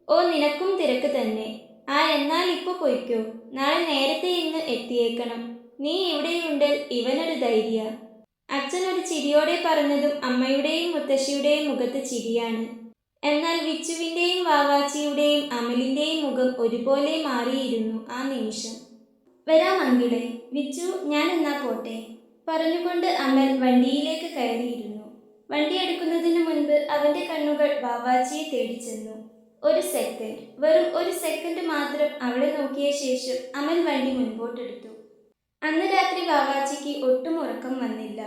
ഓ, നിനക്കും തിരക്ക് തന്നെ. ആ, എന്നാൽ ഇപ്പൊ പൊയ്ക്കോ. നാളെ നേരത്തെ ഇങ്ങ് എത്തിയേക്കണം. നീ ഇവിടെയുണ്ട്, ഇവനൊരു ധൈര്യ. അച്ഛൻ ഒരു ചിരിയോടെ പറഞ്ഞതും അമ്മയുടെയും മുത്തശ്ശിയുടെയും മുഖത്ത് ചിരിയാണ്. എന്നാൽ വിച്ചുവിൻ്റെയും വാവാച്ചിയുടെയും അമലിൻ്റെയും മുഖം ഒരുപോലെ മാറിയിരുന്നു ആ നിമിഷം. വരാം അങ്കിളെ. വിച്ചു, ഞാൻ എന്നാ പോട്ടെ പറഞ്ഞുകൊണ്ട് അമൽ വണ്ടിയിലേക്ക് കയറിയിരുന്നു. വണ്ടി എടുക്കുന്നതിന് മുൻപ് അവൻ്റെ കണ്ണുകൾ വാവാച്ചിയെ തേടി ചെന്നു. ഒരു സെക്കൻഡ്, വെറും ഒരു സെക്കൻഡ് മാത്രം അവളെ നോക്കിയ ശേഷം അമൽ വണ്ടി മുൻപോട്ടെടുത്തു. അന്ന് രാത്രി വാവാച്ചിക്ക് ഒട്ടും ഉറക്കം വന്നില്ല.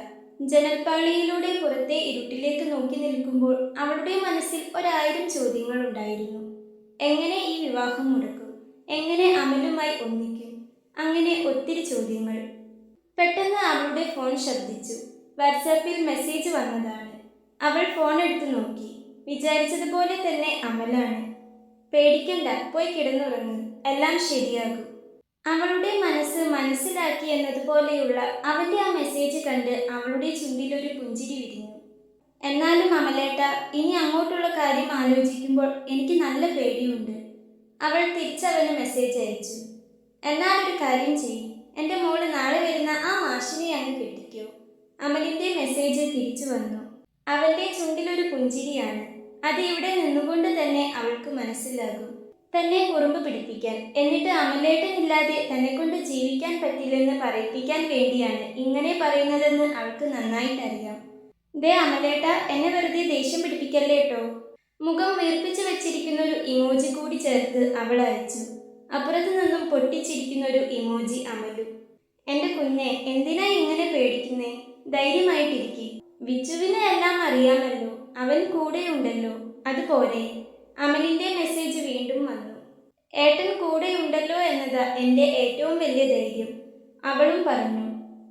ജനൽപ്പാളിയിലൂടെ പുറത്തെ ഇരുട്ടിലേക്ക് നോക്കി നിൽക്കുമ്പോൾ അവളുടെ മനസ്സിൽ 1000 ചോദ്യങ്ങൾ ഉണ്ടായിരുന്നു. എങ്ങനെ ഈ വിവാഹം മുടക്കും? എങ്ങനെ അമലുമായി ഒന്നിക്കും? അങ്ങനെ ഒത്തിരി ചോദ്യങ്ങൾ. പെട്ടെന്ന് അവളുടെ ഫോൺ ശബ്ദിച്ചു. വാട്സാപ്പിൽ മെസ്സേജ് വന്നതാണ്. അവൾ ഫോൺ എടുത്തു നോക്കി. വിചാരിച്ചതുപോലെ തന്നെ അമലാണ്. പേടിക്കണ്ട, പോയി കിടന്നുറങ്ങ്, എല്ലാം ശരിയാകും. അവളുടെ മനസ്സ് മനസ്സിലാക്കി എന്നതുപോലെയുള്ള അവൻ്റെ ആ മെസ്സേജ് കണ്ട് അവളുടെ ചുണ്ടിലൊരു പുഞ്ചിരി വിരിഞ്ഞു. എന്നാലും അമലേട്ട, ഇനി അങ്ങോട്ടുള്ള കാര്യം ആലോചിക്കുമ്പോൾ എനിക്ക് നല്ല പേടിയുണ്ട്. അവൾ തിരിച്ചവന് മെസ്സേജ് അയച്ചു. എന്നാൽ ഒരു കാര്യം ചെയ്യും, എൻ്റെ മോള് നാളെ വരുന്ന ആ മാഷിനെ അങ്ങ് കെട്ടിക്കോ. അമലിൻ്റെ മെസ്സേജ് തിരിച്ചു വന്നു. അവൻ്റെ ചുണ്ടിലൊരു പുഞ്ചിരിയാണ്. അത് ഇവിടെ നിന്നുകൊണ്ട് തന്നെ അവൾക്ക് മനസ്സിലാകും. തന്നെ കുറുമ്പ് പിടിപ്പിക്കാൻ, എന്നിട്ട് അമലേട്ടനില്ലാതെ തന്നെ കൊണ്ട് ജീവിക്കാൻ പറ്റില്ലെന്ന് പറയിപ്പിക്കാൻ വേണ്ടിയാണ് ഇങ്ങനെ പറയുന്നതെന്ന് അവൾക്ക് നന്നായിട്ടറിയാം. ദേ അമലേട്ട, എന്നെ വെറുതെ ദേഷ്യം പിടിപ്പിക്കല്ലേട്ടോ. മുഖം വീർപ്പിച്ചു വെച്ചിരിക്കുന്നൊരു ഇമോജി കൂടി ചേർത്ത് അവൾ അയച്ചു. അപ്പുറത്തു നിന്നും പൊട്ടിച്ചിരിക്കുന്നൊരു ഇമോജി അമലു. എൻ്റെ കുഞ്ഞെ, എന്തിനാ ഇങ്ങനെ പേടിക്കുന്നേ? ധൈര്യമായിട്ടിരിക്കെ. വിച്ചുവിന് എല്ലാം അറിയാമല്ലോ, അവൻ കൂടെയുണ്ടല്ലോ, അതുപോലെ. അമലിൻ്റെ മെസ്സേജ് വീണ്ടും വന്നു. ഏട്ടൻ കൂടെയുണ്ടല്ലോ എന്നതാ എൻ്റെ ഏറ്റവും വലിയ ധൈര്യം, അവളും പറഞ്ഞു.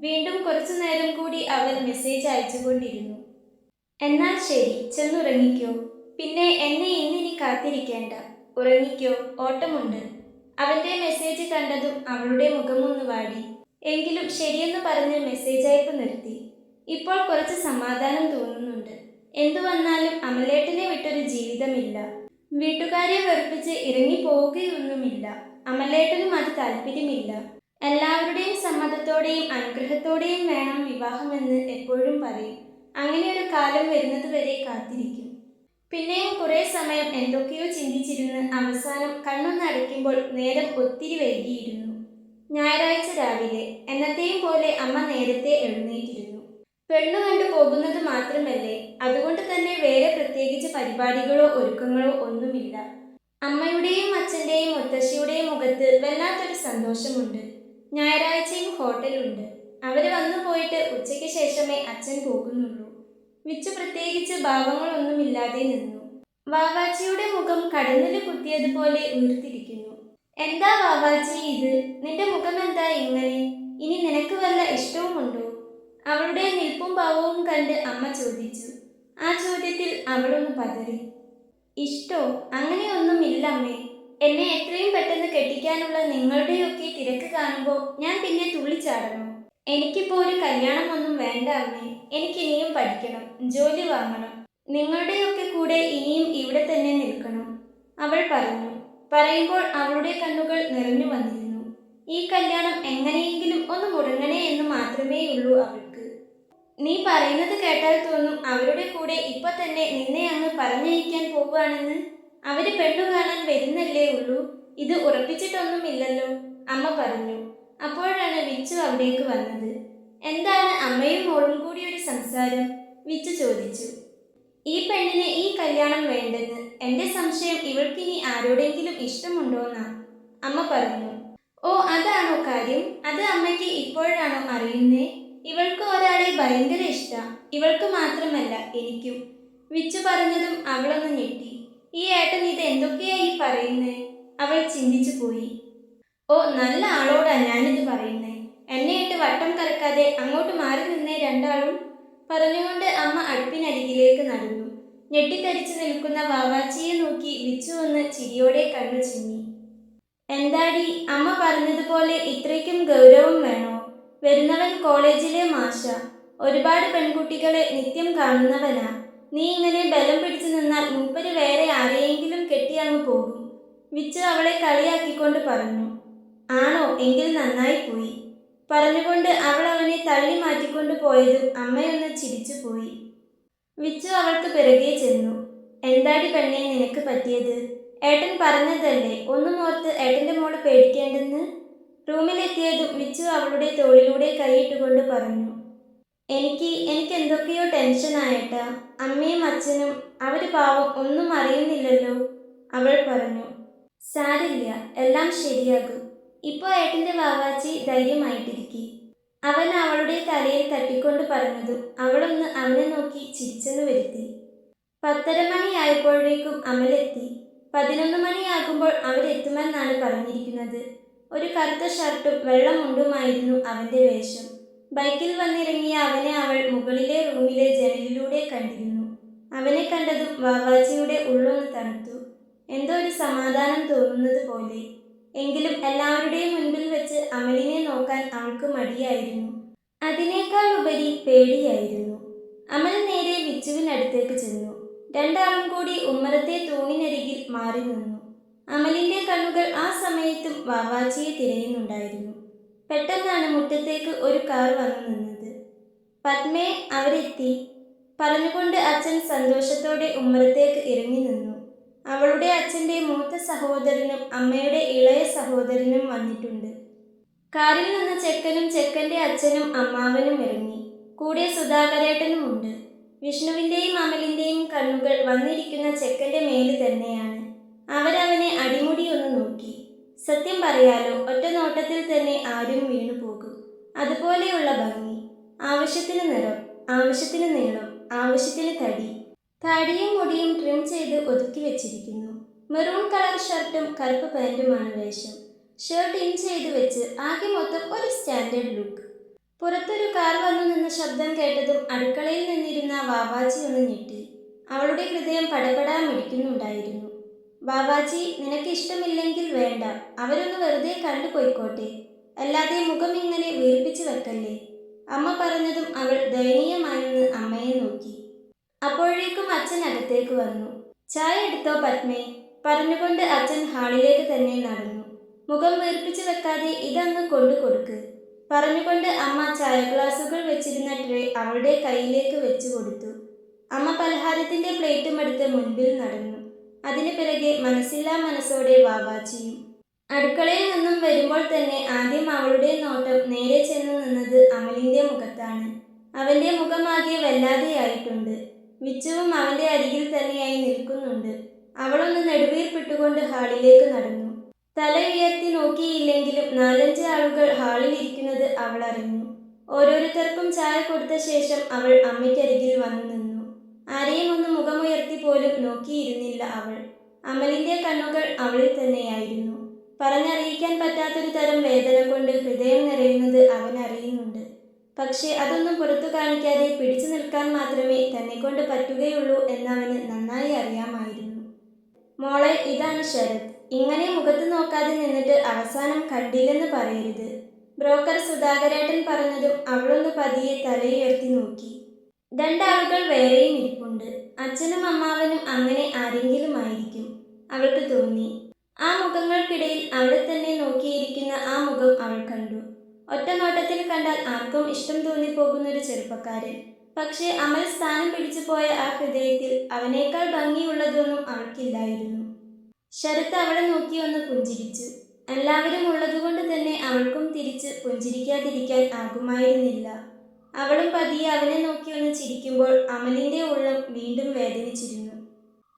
വീണ്ടും കുറച്ചു നേരം കൂടി അവൾ മെസ്സേജ് അയച്ചുകൊണ്ടിരുന്നു. എന്നാൽ ശരി, ചെന്നുറങ്ങിക്കോ. പിന്നെ എന്നെ ഇന്നിനി കാത്തിരിക്കേണ്ട. ഉറങ്ങിക്കോ, ഓട്ടമുണ്ട്. അവൻ്റെ മെസ്സേജ് കണ്ടതും അവളുടെ മുഖമൊന്ന് വാടി. എങ്കിലും ശരിയെന്ന് പറഞ്ഞ് മെസ്സേജ് അയപ്പ് നിർത്തി. ഇപ്പോൾ കുറച്ച് സമാധാനം തോന്നുന്നുണ്ട്. എന്തു വന്നാലും അമലേട്ടനെ വിട്ടൊരു ജീവിതമില്ല. വീട്ടുകാരെ വെറുപ്പിച്ച് ഇറങ്ങിപ്പോവുകയൊന്നുമില്ല. അമലേട്ടനും അത് താല്പര്യമില്ല. എല്ലാവരുടെയും സമ്മതത്തോടെയും അനുഗ്രഹത്തോടെയും വേണം വിവാഹമെന്ന് എപ്പോഴും പറയും. അങ്ങനെ ഒരു കാലം വരുന്നത് വരെ കാത്തിരിക്കും. പിന്നെയും കുറേ സമയം എന്തൊക്കെയോ ചിന്തിച്ചിരുന്ന് അവസാനം കണ്ണൊന്നടയ്ക്കുമ്പോൾ നേരം ഒത്തിരി വൈകിയിരുന്നു. ഞായറാഴ്ച രാവിലെ എന്നത്തെയും പോലെ അമ്മ നേരത്തെ എഴുന്നേറ്റിരുന്നു. പെണ്ണു കണ്ടു പോകുന്നത് മാത്രമല്ലേ, അതുകൊണ്ട് തന്നെ വേറെ പ്രത്യേകിച്ച് പരിപാടികളോ ഒരുക്കങ്ങളോ ഒന്നുമില്ല. അമ്മയുടെയും അച്ഛൻ്റെയും മുത്തശ്ശിയുടെയും മുഖത്ത് വല്ലാത്തൊരു സന്തോഷമുണ്ട്. ഞായറാഴ്ചയും ഹോട്ടലുണ്ട്. അവര് വന്നു പോയിട്ട് ഉച്ചയ്ക്ക് ശേഷമേ അച്ഛൻ പോകുന്നുള്ളൂ. വിച്ചു പ്രത്യേകിച്ച് ഭാവങ്ങളൊന്നുമില്ലാതെ നിന്നു. വാവാച്ചിയുടെ മുഖം കടന്നില് കുത്തിയതുപോലെ ഉയർത്തിരിക്കുന്നു. എന്താ വാവാച്ചി ഇത്? നിന്റെ മുഖമെന്താ ഇങ്ങനെ? ഇനി നിനക്ക് വല്ല ഇഷ്ടവുമുണ്ടോ? അവളുടെ നിൽപ്പും ഭാവവും കണ്ട് അമ്മ ചോദിച്ചു. ആ ചോദ്യത്തിൽ അവളൊന്ന് പതറി. ഇഷ്ടോ? അങ്ങനെയൊന്നുമില്ല അമ്മേ. എന്നെ എത്രയും പെട്ടെന്ന് കെട്ടിക്കാനുള്ള നിങ്ങളുടെയൊക്കെ തിരക്ക് കാണുമ്പോൾ ഞാൻ പിന്നെ തുള്ളിച്ചാടണോ? എനിക്കിപ്പോ ഒരു കല്യാണമൊന്നും വേണ്ട അമ്മേ. എനിക്കിനിയും പഠിക്കണം, ജോലി വാങ്ങണം. നിങ്ങളുടെയൊക്കെ കൂടെ ഇനിയും ഇവിടെ തന്നെ നിൽക്കണം, അവൾ പറഞ്ഞു. പറയുമ്പോൾ അവളുടെ കണ്ണുകൾ നിറഞ്ഞു വന്നിരുന്നു. ഈ കല്യാണം എങ്ങനെയെങ്കിലും ഒന്ന് മുടങ്ങണേ എന്ന് മാത്രമേയുള്ളൂ അവൾക്ക്. നീ പറയുന്നത് കേട്ടാൽ തോന്നും അവരുടെ കൂടെ ഇപ്പൊ തന്നെ നിന്നെ അങ്ങ് പറഞ്ഞയക്കാൻ പോവുകയാണെന്ന്. അവര് പെണ്ണു കാണാൻ വരുന്നല്ലേ ഉള്ളൂ, ഇത് ഉറപ്പിച്ചിട്ടൊന്നുമില്ലല്ലോ, അമ്മ പറഞ്ഞു. അപ്പോഴാണ് വിച്ചു അവിടേക്ക് വന്നത്. എന്താണ് അമ്മയും മോളും കൂടി ഒരു സംസാരം? വിച്ചു ചോദിച്ചു. ഈ പെണ്ണിന് ഈ കല്യാണം വേണ്ടെന്ന്. എൻ്റെ സംശയം ഇവൾക്കിനി ആരോടെങ്കിലും ഇഷ്ടമുണ്ടോന്നാ, അമ്മ പറഞ്ഞു. ഓ, അതാണോ കാര്യം? അത് അമ്മയ്ക്ക് ഇപ്പോഴാണോ അറിയുന്നേ? ഇവൾക്ക് ഒരാളെ ഭയങ്കര ഇഷ്ടാ. ഇവൾക്ക് മാത്രമല്ല, എനിക്കും. വിച്ചു പറഞ്ഞതും അവളൊന്ന് ഞെട്ടി. ഈ ഏട്ടൻ ഇത് എന്തൊക്കെയായി പറയുന്നേ? അവൾ ചിന്തിച്ചു പോയി. ഓ, നല്ല ആളോടാ ഞാനിത് പറയുന്നേ. എന്നെ ഇട്ട് വട്ടം കറക്കാതെ അങ്ങോട്ട് മാറി നിന്നേ രണ്ടാളും, പറഞ്ഞുകൊണ്ട് അമ്മ അടുപ്പിനരികിലേക്ക് നടന്നു. ഞെട്ടിത്തരിച്ചു നിൽക്കുന്ന വാവാച്ചിയെ നോക്കി വിച്ചു ഒന്ന് ചിരിയോടെ കണ്ണു ചിമ്മി. എന്താടി, അമ്മ പറഞ്ഞതുപോലെ ഇത്രയ്ക്കും ഗൗരവം വേണോ? വരുന്നവൻ കോളേജിലെ മാഷ, ഒരുപാട് പെൺകുട്ടികളെ നിത്യം കാണുന്നവനാ. നീ ഇങ്ങനെ ബലം പിടിച്ചു നിന്നാൽ മൂപ്പര് വേറെ ആരെയെങ്കിലും കെട്ടി അങ്ങ് പോകും. വിച്ചു അവളെ കളിയാക്കിക്കൊണ്ട് പറഞ്ഞു. ആണോ, എങ്കിൽ നന്നായി പോയി പറഞ്ഞുകൊണ്ട് അവൾ അവനെ തള്ളി മാറ്റിക്കൊണ്ട് പോയതും അമ്മയൊന്ന് ചിരിച്ചുപോയി. വിച്ചു അവൾക്ക് പിറകെ ചെന്നു. എന്താടി പെണ്ണേ നിനക്ക് പറ്റിയത്? ഏട്ടൻ പറഞ്ഞതല്ലേ, ഒന്നും ഓർത്ത് ഏട്ടൻ്റെ മോള് പേടിക്കേണ്ടെന്ന്. റൂമിലെത്തിയതും വിച്ചു അവളുടെ തോളിലൂടെ കൈയിട്ടുകൊണ്ട് പറഞ്ഞു. എനിക്ക് എന്തൊക്കെയോ ടെൻഷനായേട്ടാ. അമ്മയും അച്ഛനും അവര് പാവം ഒന്നും അറിയുന്നില്ലല്ലോ, അവൾ പറഞ്ഞു. സാരില്ല, എല്ലാം ശരിയാകും. ഇപ്പോൾ ഏട്ടൻ്റെ വാവാച്ചി ധൈര്യമായിട്ടിരിക്കെ, അവൻ അവളുടെ തലയിൽ തട്ടിക്കൊണ്ട് പറഞ്ഞതും അവളൊന്ന് അവനെ നോക്കി ചിരിച്ചെന്ന് വരുത്തി. 10:30 മണിയായപ്പോഴേക്കും അമലെത്തി. 11 മണിയാകുമ്പോൾ അവരെത്തുമെന്നാണ് പറഞ്ഞിരിക്കുന്നത്. ഒരു കറുത്ത ഷർട്ടും വെള്ള മുണ്ടുമായിരുന്നു അവൻ്റെ വേഷം. ബൈക്കിൽ വന്നിറങ്ങിയ അവനെ അവൾ മുകളിലെ റൂമിലെ ജനലിലൂടെ കണ്ടിരുന്നു. അവനെ കണ്ടതും വാവാച്ചിയുടെ ഉള്ളൊന്ന് തണുത്തു. എന്തോ ഒരു സമാധാനം തോന്നുന്നത് പോലെ. എങ്കിലും എല്ലാവരുടെയും മുൻപിൽ വെച്ച് അമലിനെ നോക്കാൻ അവൾക്ക് മടിയായിരുന്നു. അതിനേക്കാൾ ഉപരി പേടിയായിരുന്നു. അമൽ നേരെ വിച്ചുവിനടുത്തേക്ക് ചെന്നു. രണ്ടാളും കൂടി ഉമ്മറത്തെ തൂണിനരികിൽ മാറി നിന്നു. അമലിന്റെ കണ്ണുകൾ ആ സമയത്തും വാവാച്ചിയെ തിരയുന്നുണ്ടായിരുന്നു. പെട്ടെന്നാണ് മുറ്റത്തേക്ക് ഒരു കാർ വന്നു നിന്നത്. പത്മേ, അവരെത്തി പറഞ്ഞുകൊണ്ട് അച്ഛൻ സന്തോഷത്തോടെ ഉമ്മറത്തേക്ക് ഇറങ്ങി നിന്നു. അവളുടെ അച്ഛൻ്റെ മൂത്ത സഹോദരനും അമ്മയുടെ ഇളയ സഹോദരനും വന്നിട്ടുണ്ട്. കാറിൽ നിന്ന് ചെക്കനും ചെക്കൻ്റെ അച്ഛനും അമ്മാവനും ഇറങ്ങി. കൂടെ സുധാകരേട്ടനുമുണ്ട്. വിഷ്ണുവിൻ്റെയും അമലിൻ്റെയും കണ്ണുകൾ വന്നിരിക്കുന്ന ചെക്കൻ്റെ മേല് തന്നെയാണ്. അവരവനെ അടിമുടി ഒന്ന് നോക്കി. സത്യം പറയാലോ, ഒറ്റ നോട്ടത്തിൽ തന്നെ ആരും വീണുപോകും. അതുപോലെയുള്ള ഭംഗി. ആവശ്യത്തിന് നിറം, ആവശ്യത്തിന് നീളം, ആവശ്യത്തിന് തടി. താടിയും മുടിയും ട്രിം ചെയ്ത് ഒതുക്കി വെച്ചിരിക്കുന്നു. മെറൂൺ കളർ ഷർട്ടും കറുപ്പ് പാൻറ്റുമാണ് വേഷം. ഷർട്ട് ഇൻ ചെയ്ത് വെച്ച് ആകെ മൊത്തം ഒരു സ്റ്റാൻഡേർഡ് ലുക്ക്. പുറത്തൊരു കാർ വന്നു നിന്ന ശബ്ദം കേട്ടതും അടുക്കളയിൽ നിന്നിരുന്ന വാവാച്ചി ഒന്ന് ഞെട്ടി. അവളുടെ ഹൃദയം പടപടാ മിടിക്കുന്നുണ്ടായിരുന്നു. വാവാച്ചി, നിനക്ക് ഇഷ്ടമില്ലെങ്കിൽ വേണ്ട, അവരൊന്ന് വെറുതെ കണ്ടുപോയിക്കോട്ടെ, അല്ലാതെ മുഖം ഇങ്ങനെ വീർപ്പിച്ച് വെക്കല്ലേ, അമ്മ പറഞ്ഞതും അവൾ ദയനീയമായെന്ന് അമ്മയെ നോക്കി. അപ്പോഴേക്കും അച്ഛൻ അകത്തേക്ക് വന്നു. ചായ എടുത്തോ പത്മേ പറഞ്ഞുകൊണ്ട് അച്ഛൻ ഹാളിലേക്ക് തന്നെ നടന്നു. മുഖം വീർപ്പിച്ച് വെക്കാതെ ഇതങ്ങ് കൊണ്ടു കൊടുക്ക് പറഞ്ഞുകൊണ്ട് അമ്മ ചായ ഗ്ലാസുകൾ വെച്ചിരുന്ന ട്രേ അവളുടെ കയ്യിലേക്ക് വെച്ചു കൊടുത്തു. അമ്മ പലഹാരത്തിന്റെ പ്ലേറ്റും എടുത്ത് മുൻപിൽ നടന്നു. അതിന് പിറകെ മനസ്സില്ലാ മനസ്സോടെ വാവാച്ചിയും. അടുക്കളയിൽ നിന്നും വരുമ്പോൾ തന്നെ ആദ്യം അവളുടെ നോട്ടം നേരെ ചെന്ന് നിന്നത് അമലിന്റെ മുഖത്താണ്. അവന്റെ മുഖമാകെ വല്ലാതെയായിട്ടുണ്ട്. വിച്ചുവും അവന്റെ അരികിൽ തന്നെയായി നിൽക്കുന്നുണ്ട്. അവളൊന്ന് നെടുവീർപ്പിട്ടുകൊണ്ട് ഹാളിലേക്ക് നടന്നു. തല ഉയർത്തി നോക്കിയില്ലെങ്കിലും 4-5 ആളുകൾ ഹാളിൽ ഇരിക്കുന്നത് അവൾ അറിഞ്ഞു. ഓരോരുത്തർക്കും ചായ കൊടുത്ത ശേഷം അവൾ അമ്മയ്ക്കരികിൽ വന്നു നിന്നു. ആരെയും ഒന്ന് മുഖമുയർത്തി പോലും നോക്കിയിരുന്നില്ല അവൾ. അമലിന്റെ കണ്ണുകൾ അവളിൽ തന്നെയായിരുന്നു. പറഞ്ഞറിയിക്കാൻ പറ്റാത്തൊരു തരം വേദന കൊണ്ട് ഹൃദയം നിറയുന്നത് അവൻ അറിയുന്നുണ്ട്. പക്ഷേ അതൊന്നും പുറത്തു കാണിക്കാതെ പിടിച്ചു നിൽക്കാൻ മാത്രമേ തന്നെക്കൊണ്ട് പറ്റുകയുള്ളൂ എന്നവന് നന്നായി അറിയാമായിരുന്നു. മോളെ, ഇതാണ് ശരത്. ഇങ്ങനെ മുഖത്ത് നോക്കാതെ നിന്നിട്ട് അവസാനം കണ്ടില്ലെന്ന് പറയരുത്, ബ്രോക്കർ സുധാകരേട്ടൻ പറഞ്ഞതും അവളൊന്ന് പതിയെ തലയുയർത്തി നോക്കി. രണ്ടാളുകൾ വേറെയും ഇരിപ്പുണ്ട്. അച്ഛനും അമ്മാവനും അങ്ങനെ ആരെങ്കിലും ആയിരിക്കും, അവൾക്ക് തോന്നി. ആ മുഖങ്ങൾക്കിടയിൽ അവളെ തന്നെ നോക്കിയിരിക്കുന്ന ആ മുഖം അവൾ കണ്ടു. ഒറ്റ നോട്ടത്തിൽ കണ്ടാൽ ആർക്കും ഇഷ്ടം തോന്നിപ്പോകുന്നൊരു ചെറുപ്പക്കാരൻ. പക്ഷേ അമൽ സ്ഥാനം പിടിച്ചു പോയ ആ ഹൃദയത്തിൽ അവനേക്കാൾ ഭംഗിയുള്ളതൊന്നും അവൾക്കില്ലായിരുന്നു. ശരത്ത് അവളെ നോക്കി ഒന്ന് പുഞ്ചിരിച്ചു. എല്ലാവരും ഉള്ളതുകൊണ്ട് തന്നെ അവൾക്കും തിരിച്ച് പുഞ്ചിരിക്കാതിരിക്കാൻ ആകുമായിരുന്നില്ല. അവളും പതിയെ അവനെ നോക്കി ഒന്ന് ചിരിക്കുമ്പോൾ അമലിന്റെ ഉള്ളം വീണ്ടും വേദനിച്ചിരുന്നു.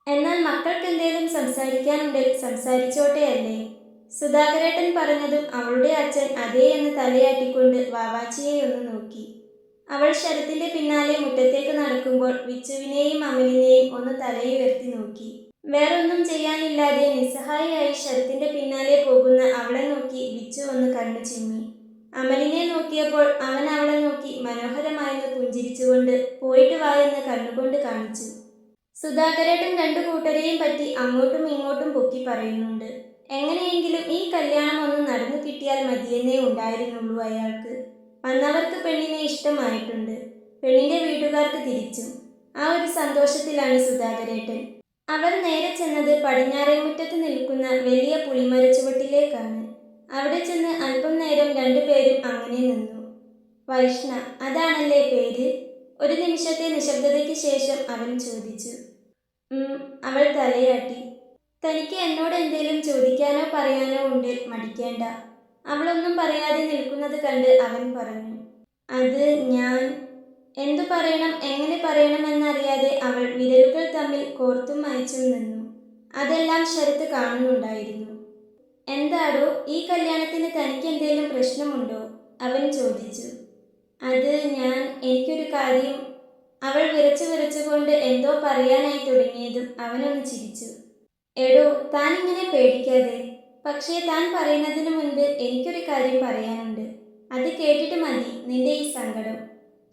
എന്നാൽ മക്കൾക്കെന്തേലും സംസാരിക്കാനുണ്ടെങ്കിൽ സംസാരിച്ചോട്ടെ അല്ലേ, സുധാകരേട്ടൻ പറഞ്ഞതും അവളുടെ അച്ഛൻ അതേ എന്ന് തലയാട്ടിക്കൊണ്ട് വാവാച്ചിയെ ഒന്ന് നോക്കി. അവൾ ശരത്തിന്റെ പിന്നാലെ മുറ്റത്തേക്ക് നടക്കുമ്പോൾ വിച്ചുവിനെയും അമലിനെയും ഒന്ന് തലയുയർത്തി നോക്കി. വേറൊന്നും ചെയ്യാനില്ലാതെ നിസ്സഹായിയായി ശരത്തിന്റെ പിന്നാലെ പോകുന്ന അവളെ നോക്കി വിച്ചു ഒന്ന് കണ്ണു ചിമ്മി. അമലിനെ നോക്കിയപ്പോൾ അവൻ അവളെ നോക്കി മനോഹരമായെന്ന് പുഞ്ചിരിച്ചുകൊണ്ട് പോയിട്ട് വാ എന്ന് കണ്ണുകൊണ്ട് കാണിച്ചു. സുധാകരേട്ടൻ രണ്ടു കൂട്ടരെയും പറ്റി അങ്ങോട്ടും ഇങ്ങോട്ടും പൊക്കി പറയുന്നുണ്ട്. എങ്ങനെയെങ്കിലും ഈ കല്യാണം ഒന്ന് നടന്നു കിട്ടിയാൽ മതിയെന്നേ ഉണ്ടായിരുന്നുള്ളൂ അയാൾക്ക്. വന്നവർക്ക് പെണ്ണിനെ ഇഷ്ടമായിട്ടുണ്ട്, പെണ്ണിന്റെ വീട്ടുകാർക്ക് തിരിച്ചും. ആ ഒരു സന്തോഷത്തിലാണ് സുധാകരേട്ടൻ. അവർ നേരെ ചെന്നത് പടിഞ്ഞാറേമുറ്റത്ത് നിൽക്കുന്ന വലിയ പുളിമരച്ചുവട്ടിലേക്കാണ്. അവിടെ ചെന്ന് അല്പം നേരം രണ്ടുപേരും അങ്ങനെ നിന്നു. വൈഷ്ണ, അതാണല്ലേ പേര്? ഒരു നിമിഷത്തെ നിശബ്ദതയ്ക്ക് ശേഷം അവൻ ചോദിച്ചു. അവൾ തലയാട്ടി. തനിക്ക് എന്നോട് എന്തേലും ചോദിക്കാനോ പറയാനോ ഉണ്ട്, മടിക്കേണ്ട. അവളൊന്നും പറയാതെ നിൽക്കുന്നത് കണ്ട് അവൻ പറഞ്ഞു. അത് ഞാൻ എന്തു പറയണം, എങ്ങനെ പറയണമെന്നറിയാതെ അവൾ വിരലുകൾ തമ്മിൽ കോർത്തും അയച്ചും നിന്നു. അതെല്ലാം ശരത്ത് കാണുന്നുണ്ടായിരുന്നു. എന്താടോ, ഈ കല്യാണത്തിന് തനിക്ക് എന്തേലും പ്രശ്നമുണ്ടോ? അവൻ ചോദിച്ചു. അത് എനിക്കൊരു കാര്യം. അവൾ വിറച്ചുകൊണ്ട് എന്തോ പറയാനായി തുടങ്ങിയതും അവനൊന്ന് ചിരിച്ചു. എടോ, താൻ ഇങ്ങനെ പേടിക്കാതെ. പക്ഷേ താൻ പറയുന്നതിന് മുൻപ് എനിക്കൊരു കാര്യം പറയാനുണ്ട്. അത് കേട്ടിട്ട് മതി നിന്റെ ഈ സങ്കടം.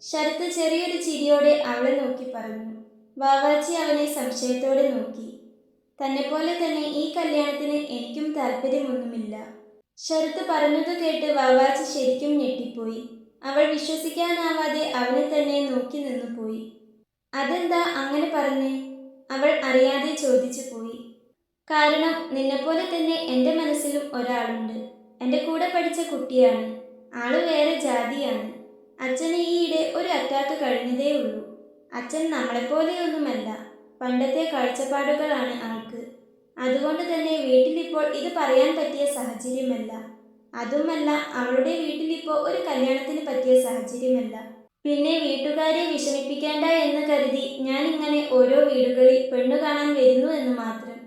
ശരത്ത് ചെറിയൊരു ചിരിയോടെ അവളെ നോക്കി പറഞ്ഞു. വാവാച്ചി അവനെ സംശയത്തോടെ നോക്കി. തന്നെപ്പോലെ തന്നെ ഈ കല്യാണത്തിന് എനിക്കും താല്പര്യമൊന്നുമില്ല. ശരത്ത് പറഞ്ഞത് കേട്ട് വാവാച്ചി ശരിക്കും ഞെട്ടിപ്പോയി. അവൾ വിശ്വസിക്കാനാവാതെ അവനെ തന്നെ നോക്കി നിന്നുപോയി. അതെന്താ അങ്ങനെ പറഞ്ഞേ? അവൾ അറിയാതെ ചോദിച്ചു പോയി. കാരണം നിന്നെപ്പോലെ തന്നെ എൻ്റെ മനസ്സിലും ഒരാളുണ്ട്. എൻ്റെ കൂടെ പഠിച്ച കുട്ടിയാണ്. ആള് വേറെ ജാതിയാണ്. അച്ഛന് ഈയിടെ ഒരു അറ്റാക്ക് കഴിഞ്ഞതേ ഉള്ളൂ. അച്ഛൻ നമ്മളെപ്പോലെയൊന്നുമല്ല. പണ്ടത്തെ കാഴ്ചപ്പാടുകളാണ് ആൾക്ക്. അതുകൊണ്ട് തന്നെ വീട്ടിലിപ്പോൾ ഇത് പറയാൻ പറ്റിയ സാഹചര്യമല്ല. അതുമല്ല, അവളുടെ വീട്ടിലിപ്പോൾ ഒരു കല്യാണത്തിന് പറ്റിയ സാഹചര്യമല്ല. പിന്നെ വീട്ടുകാരെ വിഷമിപ്പിക്കേണ്ട എന്ന് കരുതി ഞാൻ ഇങ്ങനെ ഓരോ വീടുകളിൽ പെണ്ണു കാണാൻ വരുന്നു എന്ന് മാത്രം.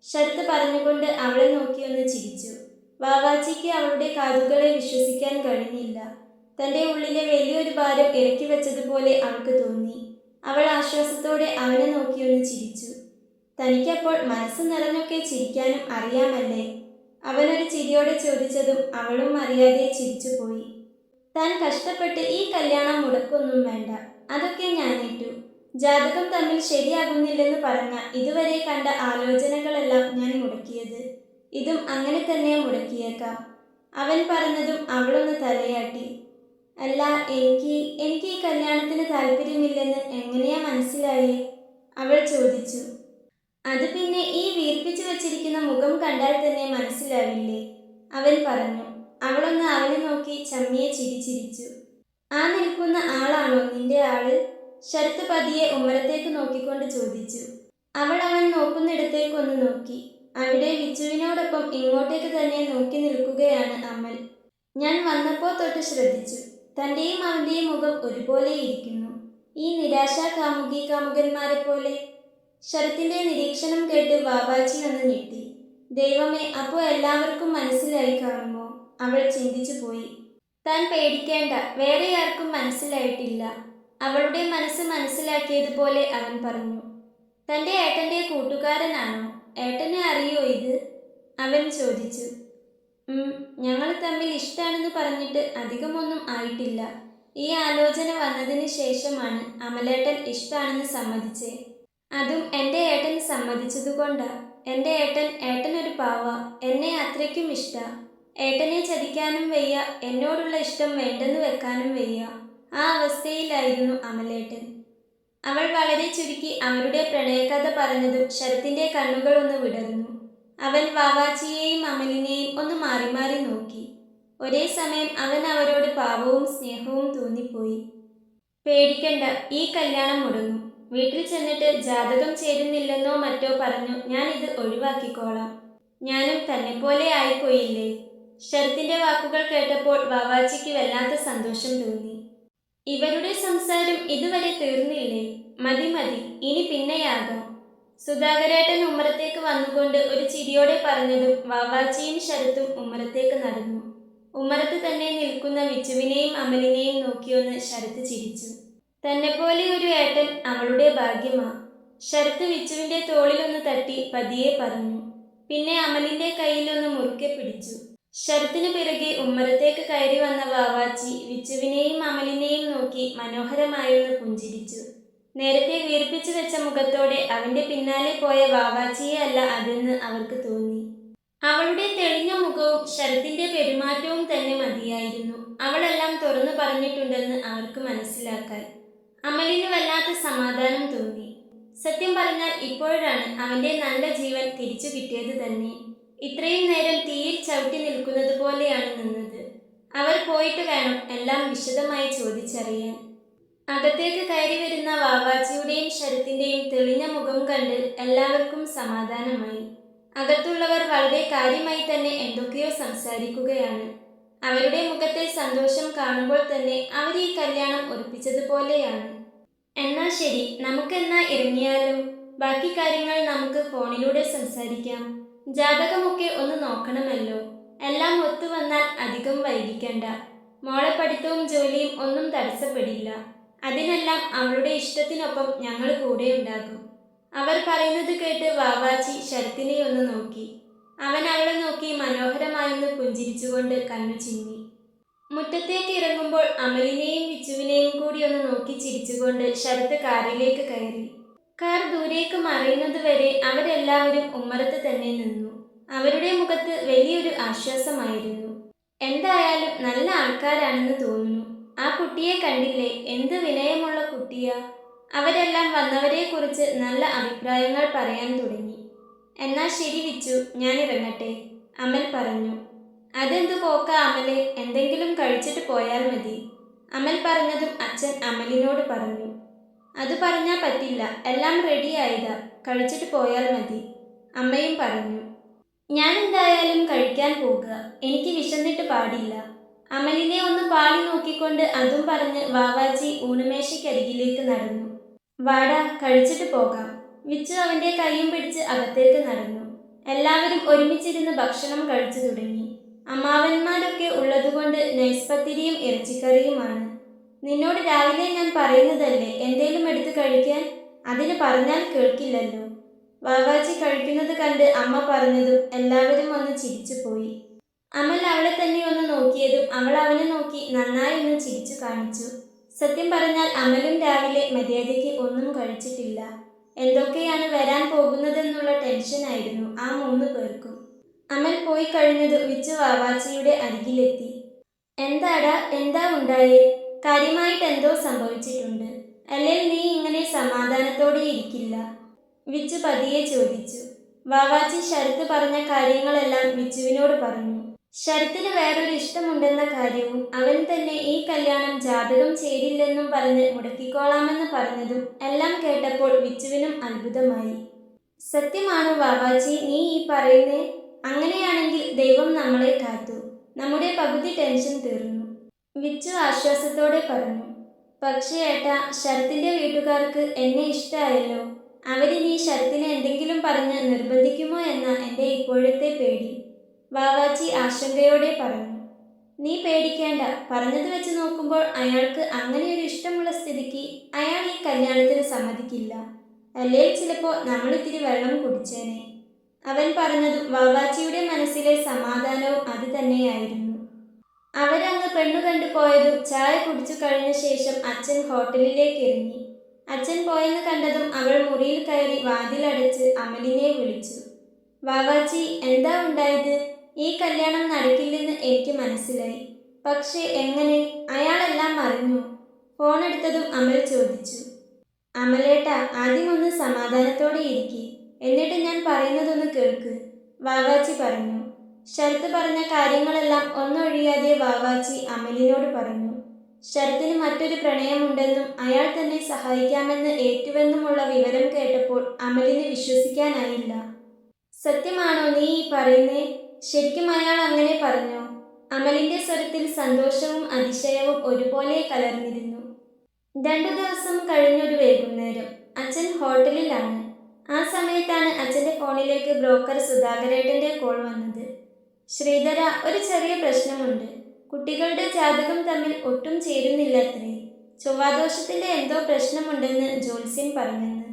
ശരത്ത് പറഞ്ഞുകൊണ്ട് അവളെ നോക്കിയൊന്ന് ചിരിച്ചു. വാവാച്ചിക്ക് അവളുടെ കാതുകളെ വിശ്വസിക്കാൻ കഴിഞ്ഞില്ല. തൻ്റെ ഉള്ളിലെ വലിയൊരു ഭാരം ഇറക്കി വെച്ചതുപോലെ അവൾക്ക് തോന്നി. അവൾ ആശ്വാസത്തോടെ അവനെ നോക്കിയൊന്ന് ചിരിച്ചു. തനിക്കപ്പോൾ മനസ്സ് നിറഞ്ഞൊക്കെ ചിരിക്കാനും അറിയാമല്ലേ? അവനൊരു ചിരിയോടെ ചോദിച്ചതും അവളും അറിയാതെ ചിരിച്ചുപോയി. താൻ കഷ്ടപ്പെട്ട് ഈ കല്യാണം മുടക്കൊന്നും വേണ്ട. അതൊക്കെ ഞാൻ ഏറ്റു. ജാതകം തമ്മിൽ ശരിയാകുന്നില്ലെന്ന് പറഞ്ഞ ഇതുവരെ കണ്ട ആലോചനകളെല്ലാം ഞാൻ മുടക്കിയത്. ഇതും അങ്ങനെ തന്നെ മുടക്കിയേക്കാം. അവൻ പറഞ്ഞതും അവളൊന്ന് തലയാട്ടി. അല്ല, എനിക്ക് ഈ കല്യാണത്തിന് താല്പര്യമില്ലെന്ന് എങ്ങനെയാ മനസ്സിലായേ? അവൾ ചോദിച്ചു. അത് പിന്നെ ഈ വീർപ്പിച്ചു വച്ചിരിക്കുന്ന മുഖം കണ്ടാൽ തന്നെ മനസ്സിലാവില്ലേ? അവൻ പറഞ്ഞു. അവളൊന്ന് അവനെ നോക്കി ചമ്മിയെ ചിരിച്ചിരിച്ചു. ആ നിൽക്കുന്ന ആളാണോ നിന്റെ ആള്? ശരത്ത് പതിയെ ഉമ്മറത്തേക്ക് നോക്കിക്കൊണ്ട് ചോദിച്ചു. അവൾ അവൻ നോക്കുന്നിടത്തേക്കൊന്ന് നോക്കി. അവിടെ വിച്ചുവിനോടൊപ്പം ഇങ്ങോട്ടേക്ക് തന്നെ നോക്കി നിൽക്കുകയാണ് അമൽ. ഞാൻ വന്നപ്പോൾ തൊട്ട് ശ്രദ്ധിച്ചു. തൻ്റെയും അവൻ്റെയും മുഖം ഒരുപോലെ ഇരിക്കുന്നു. ഈ നിരാശാ കാമുകന്മാരെ പോലെ. ശരത്തിന്റെ നിരീക്ഷണം കേട്ട് വാവാച്ചി ഒന്ന് ഞെട്ടി. ദൈവമേ, അപ്പോൾ എല്ലാവർക്കും മനസ്സിലായി കാണുമോ? അവൾ ചിന്തിച്ചു പോയി. താൻ പേടിക്കേണ്ട, വേറെ ആർക്കും മനസ്സിലായിട്ടില്ല. അവളുടെ മനസ്സ് മനസ്സിലാക്കിയതുപോലെ അവൻ പറഞ്ഞു. തൻ്റെ ഏട്ടൻ്റെ കൂട്ടുകാരനാണോ? ഏട്ടനെ അറിയോ ഇത്? അവൻ ചോദിച്ചു. ഞങ്ങൾ തമ്മിൽ ഇഷ്ടാണെന്ന് പറഞ്ഞിട്ട് അധികമൊന്നും ആയിട്ടില്ല. ഈ ആലോചന വന്നതിന് ശേഷമാണ് അമലേട്ടൻ ഇഷ്ടാണെന്ന് സമ്മതിച്ചേ. അതും എൻ്റെ ഏട്ടൻ സമ്മതിച്ചതുകൊണ്ടാ. എൻ്റെ ഏട്ടനൊരു പാവ. എന്നെ അത്രയ്ക്കും ഇഷ്ടാ. ഏട്ടനെ ചതിക്കാനും വയ്യ, എന്നോടുള്ള ഇഷ്ടം വേണ്ടെന്ന് വെക്കാനും വയ്യ. ആ അവസ്ഥയിലായിരുന്നു അമലേട്ടൻ. അവൾ വളരെ ചുരുക്കി അവരുടെ പ്രണയകഥ പറഞ്ഞതും ശരത്തിന്റെ കണ്ണുകൾ ഒന്ന് വിടർന്നു. അവൻ വാവാച്ചിയെയും അമലിനെയും ഒന്ന് മാറി മാറി നോക്കി. ഒരേ സമയം അവൻ അവരോട് പാവവും സ്നേഹവും തോന്നിപ്പോയി. പേടിക്കണ്ട, ഈ കല്യാണം മുടങ്ങും. വീട്ടിൽ ചെന്നിട്ട് ജാതകം ചേരുന്നില്ലെന്നോ മറ്റോ പറഞ്ഞു ഞാൻ ഇത് ഒഴിവാക്കിക്കോളാം. ഞാനും തന്നെപ്പോലെ ആയിപ്പോയില്ലേ? ശരത്തിന്റെ വാക്കുകൾ കേട്ടപ്പോൾ വാവാച്ചിക്ക് വല്ലാത്ത സന്തോഷം തോന്നി. ഇവരുടെ സംസാരം ഇതുവരെ തീർന്നില്ലേ? മതി മതി, ഇനി പിന്നെയാകാം. സുധാകരേട്ടൻ ഉമ്മറത്തേക്ക് വന്നുകൊണ്ട് ഒരു ചിരിയോടെ പറഞ്ഞതും വാവാച്ചിയും ശരത്തും ഉമ്മറത്തേക്ക് നടന്നു. ഉമ്മറത്ത് തന്നെ നിൽക്കുന്ന വിച്ചുവിനെയും അമലിനെയും നോക്കിയൊന്ന് ശരത്ത് ചിരിച്ചു. തന്നെപ്പോലെ ഒരു ഏട്ടൻ അവളുടെ ഭാഗ്യമാ. ശരത്ത് വിച്ചുവിന്റെ തോളിലൊന്ന് തട്ടി പതിയെ പറഞ്ഞു. പിന്നെ അമലിന്റെ കയ്യിലൊന്ന് മുറുക്കെ പിടിച്ചു. ശരത്തിന് പിറകെ ഉമ്മറത്തേക്ക് കയറി വന്ന വാവാച്ചി വിച്ചുവിനെയും അമലിനെയും നോക്കി മനോഹരമായൊന്ന് പുഞ്ചിരിച്ചു. നേരത്തെ വീർപ്പിച്ചു വെച്ച മുഖത്തോടെ അവന്റെ പിന്നാലെ പോയ വാവാച്ചിയെ അല്ല അതെന്ന് അവർക്ക് തോന്നി. അവളുടെ തെളിഞ്ഞ മുഖവും ശരത്തിന്റെ പെരുമാറ്റവും തന്നെ മതിയായിരുന്നു അവളെല്ലാം തുറന്നു പറഞ്ഞിട്ടുണ്ടെന്ന് അവർക്ക് മനസ്സിലാക്കാൻ. അമലിന് വല്ലാത്ത സമാധാനം തോന്നി. സത്യം പറഞ്ഞാൽ ഇപ്പോഴാണ് അവന്റെ നല്ല ജീവൻ തിരിച്ചു കിട്ടിയത് തന്നെ. ഇത്രയും നേരം തീയിൽ ചവിട്ടി നിൽക്കുന്നത് പോലെയാണ് നിന്നത്. അവർ പോയിട്ട് വേണം എല്ലാം വിശദമായി ചോദിച്ചറിയാൻ. അകത്തേക്ക് കയറി വരുന്ന വാവാച്ചിയുടെയും ശരത്തിന്റെയും തെളിഞ്ഞ മുഖം കണ്ട് എല്ലാവർക്കും സമാധാനമായി. അകത്തുള്ളവർ വളരെ കാര്യമായി തന്നെ എന്തൊക്കെയോ സംസാരിക്കുകയാണ്. അവരുടെ മുഖത്തെ സന്തോഷം കാണുമ്പോൾ തന്നെ അവർ ഈ കല്യാണം ഉറപ്പിച്ചതുപോലെയാണ്. എന്നാ ശരി, നമുക്കെന്നാ ഇറങ്ങിയാലോ? ബാക്കി കാര്യങ്ങൾ നമുക്ക് ഫോണിലൂടെ സംസാരിക്കാം. ജാതകമൊക്കെ ഒന്ന് നോക്കണമല്ലോ. എല്ലാം ഒത്തുവന്നാൽ അധികം വൈകിക്കണ്ട. മോളെ പഠിത്തവും ജോലിയും ഒന്നും തടസ്സപ്പെടില്ല. അതിനെല്ലാം അവളുടെ ഇഷ്ടത്തിനൊപ്പം ഞങ്ങൾ കൂടെ ഉണ്ടാകും. അവർ പറയുന്നത് കേട്ട് വാവാച്ചി ശരത്തിനെ ഒന്ന് നോക്കി. അവൻ അവളെ നോക്കി മനോഹരമായൊന്ന് പുഞ്ചിരിച്ചുകൊണ്ട് കണ്ണു ചിമ്മി. മുറ്റത്തേക്ക് ഇറങ്ങുമ്പോൾ അമലിനെയും വിച്ചുവിനെയും കൂടി ഒന്ന് നോക്കി ചിരിച്ചുകൊണ്ട് ശരത്ത് കാറിലേക്ക് കയറി. കാർ ദൂരേക്ക് മറയുന്നതുവരെ അവരെല്ലാവരും ഉമ്മറത്ത് തന്നെ നിന്നു. അവരുടെ മുഖത്ത് വലിയൊരു ആശ്വാസമായിരുന്നു. എന്തായാലും നല്ല ആൾക്കാരാണെന്ന് തോന്നുന്നു. ആ കുട്ടിയെ കണ്ടില്ലേ, എന്ത് വിനയമുള്ള കുട്ടിയാ. അവരെല്ലാം വന്നവരെ കുറിച്ച് നല്ല അഭിപ്രായങ്ങൾ പറയാൻ തുടങ്ങി. എന്നാ ശരി വിച്ചു, ഞാൻ ഇറങ്ങട്ടെ, അമൽ പറഞ്ഞു. അതെന്ത് പോക്ക അമലെ, എന്തെങ്കിലും കഴിച്ചിട്ട് പോയാൽ മതി. അമൽ പറഞ്ഞതും അച്ഛൻ അമലിനോട് പറഞ്ഞു. അത് പറഞ്ഞാൽ പറ്റില്ല, എല്ലാം റെഡിയായതാ, കഴിച്ചിട്ട് പോയാൽ മതി, അമ്മയും പറഞ്ഞു. ഞാൻ എന്തായാലും കഴിക്കാൻ പോകുക, എനിക്ക് വിശന്നിട്ട് പാടില്ല. അമലിനെ ഒന്ന് പാളി നോക്കിക്കൊണ്ട് അതും പറഞ്ഞ് വാവാച്ചി ഊണുമേശയ്ക്കരികിലേക്ക് നടന്നു. വാടാ, കഴിച്ചിട്ട് പോകാം. വിച്ചു അവന്റെ കൈയും പിടിച്ച് അകത്തേക്ക് നടന്നു. എല്ലാവരും ഒരുമിച്ചിരുന്ന് ഭക്ഷണം കഴിച്ചു തുടങ്ങി. അമ്മാവന്മാരൊക്കെ ഉള്ളതുകൊണ്ട് നൈസ് പത്തിരിയും ഇറച്ചിക്കറിയുമാണ്. നിന്നോട് രാവിലെ ഞാൻ പറയുന്നതല്ലേ എന്തേലും എടുത്ത് കഴിക്കാൻ, അതിന് പറഞ്ഞാൽ കേൾക്കില്ലല്ലോ. വാവാച്ചി കഴിക്കുന്നത് കണ്ട് അമ്മ പറഞ്ഞതും എല്ലാവരും ഒന്ന് ചിരിച്ചുപോയി. അമൽ അവളെ തന്നെ ഒന്ന് നോക്കിയതും അവൾ അവനെ നോക്കി നന്നായി ഒന്ന് ചിരിച്ചു കാണിച്ചു. സത്യം പറഞ്ഞാൽ അമലും രാവിലെ മര്യാദയ്ക്ക് ഒന്നും കഴിച്ചിട്ടില്ല. എന്തൊക്കെയാണ് വരാൻ പോകുന്നതെന്നുള്ള ടെൻഷനായിരുന്നു ആ 3 പേർക്കും. അമൽ പോയി കഴിഞ്ഞത് വിച്ചു വാവാച്ചിയുടെ അരികിലെത്തി. എന്താടാ, എന്താ ഉണ്ടായേ? കാര്യമായിട്ട് എന്തോ സംഭവിച്ചിട്ടുണ്ട്, അല്ലേ നീ ഇങ്ങനെ സമാധാനത്തോടെ ഇരിക്കില്ല? വിച്ചു പതിയെ ചോദിച്ചു. വാവാച്ചി ശരത്ത് പറഞ്ഞ കാര്യങ്ങളെല്ലാം വിച്ചുവിനോട് പറഞ്ഞു. ശരത്തിന് വേറൊരു ഇഷ്ടമുണ്ടെന്ന കാര്യവും അവൻ തന്നെ ഈ കല്യാണം ജാതകം ചേരില്ലെന്നും പറഞ്ഞ് മുടക്കിക്കോളാമെന്ന് പറഞ്ഞതും എല്ലാം കേട്ടപ്പോൾ വിച്ചുവിനും അത്ഭുതമായി. സത്യമാണോ വാവാച്ചി നീ ഈ പറയുന്നേ? അങ്ങനെയാണെങ്കിൽ ദൈവം നമ്മളെ കാത്തു, നമ്മുടെ പകുതി ടെൻഷൻ തീർന്നു, വിച്ചു ആശ്വാസത്തോടെ പറഞ്ഞു. പക്ഷേ ഏട്ടാ, ശരത്തിന്റെ വീട്ടുകാർക്ക് എന്നെ ഇഷ്ടമായല്ലോ. അവരിനി ശരത്തിനെ എന്തെങ്കിലും പറഞ്ഞ് നിർബന്ധിക്കുമോ എന്ന എൻ്റെ ഇപ്പോഴത്തെ പേടി, വാവാച്ചി ആശങ്കയോടെ പറഞ്ഞു. നീ പേടിക്കേണ്ട, പറഞ്ഞത് വെച്ച് നോക്കുമ്പോൾ അയാൾക്ക് അങ്ങനെയൊരു ഇഷ്ടമുള്ള സ്ഥിതിക്ക് അയാൾ ഈ കല്യാണത്തിന് സമ്മതിക്കില്ല. അല്ലേ ചിലപ്പോൾ നമ്മളിത്തിരി വെള്ളം കുടിച്ചേനെ. അവൻ പറഞ്ഞതും വാവാച്ചിയുടെ മനസ്സിലെ സമാധാനവും അത് തന്നെയായിരുന്നു. അവരങ്ങ് പെണ്ണു കണ്ടു പോയതും ചായ കുടിച്ചു കഴിഞ്ഞ ശേഷം അച്ഛൻ ഹോട്ടലിലേക്ക് ഇറങ്ങി. അച്ഛൻ പോയെന്ന് കണ്ടതും അവൾ മുറിയിൽ കയറി വാതിലടച്ച് അമലിനെ വിളിച്ചു. വാവാച്ചി, എന്താ ഉണ്ടായത്? ഈ കല്യാണം നടക്കില്ലെന്ന് എനിക്ക് മനസ്സിലായി, പക്ഷേ എങ്ങനെ? അയാളെല്ലാം അറിഞ്ഞു? ഫോൺ എടുത്തതും അമൽ ചോദിച്ചു. അമലേട്ടാ, ആദ്യം ഒന്ന് സമാധാനത്തോടെ ഇരിക്കി, എന്നിട്ട് ഞാൻ പറയുന്നതൊന്ന് കേൾക്ക്, വാവാച്ചി പറഞ്ഞു. ശരത്ത് പറഞ്ഞ കാര്യങ്ങളെല്ലാം ഒന്നൊഴിയാതെ വാവാച്ചി അമലിനോട് പറഞ്ഞു. ശരത്തിന് മറ്റൊരു പ്രണയമുണ്ടെന്നും അയാൾ തന്നെ സഹായിക്കാമെന്ന് ഏറ്റുവെന്നുമുള്ള വിവരം കേട്ടപ്പോൾ അമലിന് വിശ്വസിക്കാനായില്ല. സത്യമാണോ നീ ഈ പറയുന്നേ? ശരിക്കും അയാൾ അങ്ങനെ പറഞ്ഞോ? അമലിന്റെ സ്വരത്തിൽ സന്തോഷവും അതിശയവും ഒരുപോലെ കലർന്നിരുന്നു. 2 ദിവസം കഴിഞ്ഞൊരു വൈകുന്നേരം അച്ഛൻ ഹോട്ടലിലാണ്. ആ സമയത്താണ് അച്ഛൻ്റെ ഫോണിലേക്ക് ബ്രോക്കർ സുധാകരേട്ടൻ്റെ കോൾ വന്നത്. ശ്രീധര, ഒരു ചെറിയ പ്രശ്നമുണ്ട്. കുട്ടികളുടെ ജാതകം തമ്മിൽ ഒട്ടും ചേരുന്നില്ലത്രേ. ചൊവ്വാദോഷത്തിൻ്റെ എന്തോ പ്രശ്നമുണ്ടെന്ന് ജ്യോത്സ്യൻ പറഞ്ഞെന്ന്.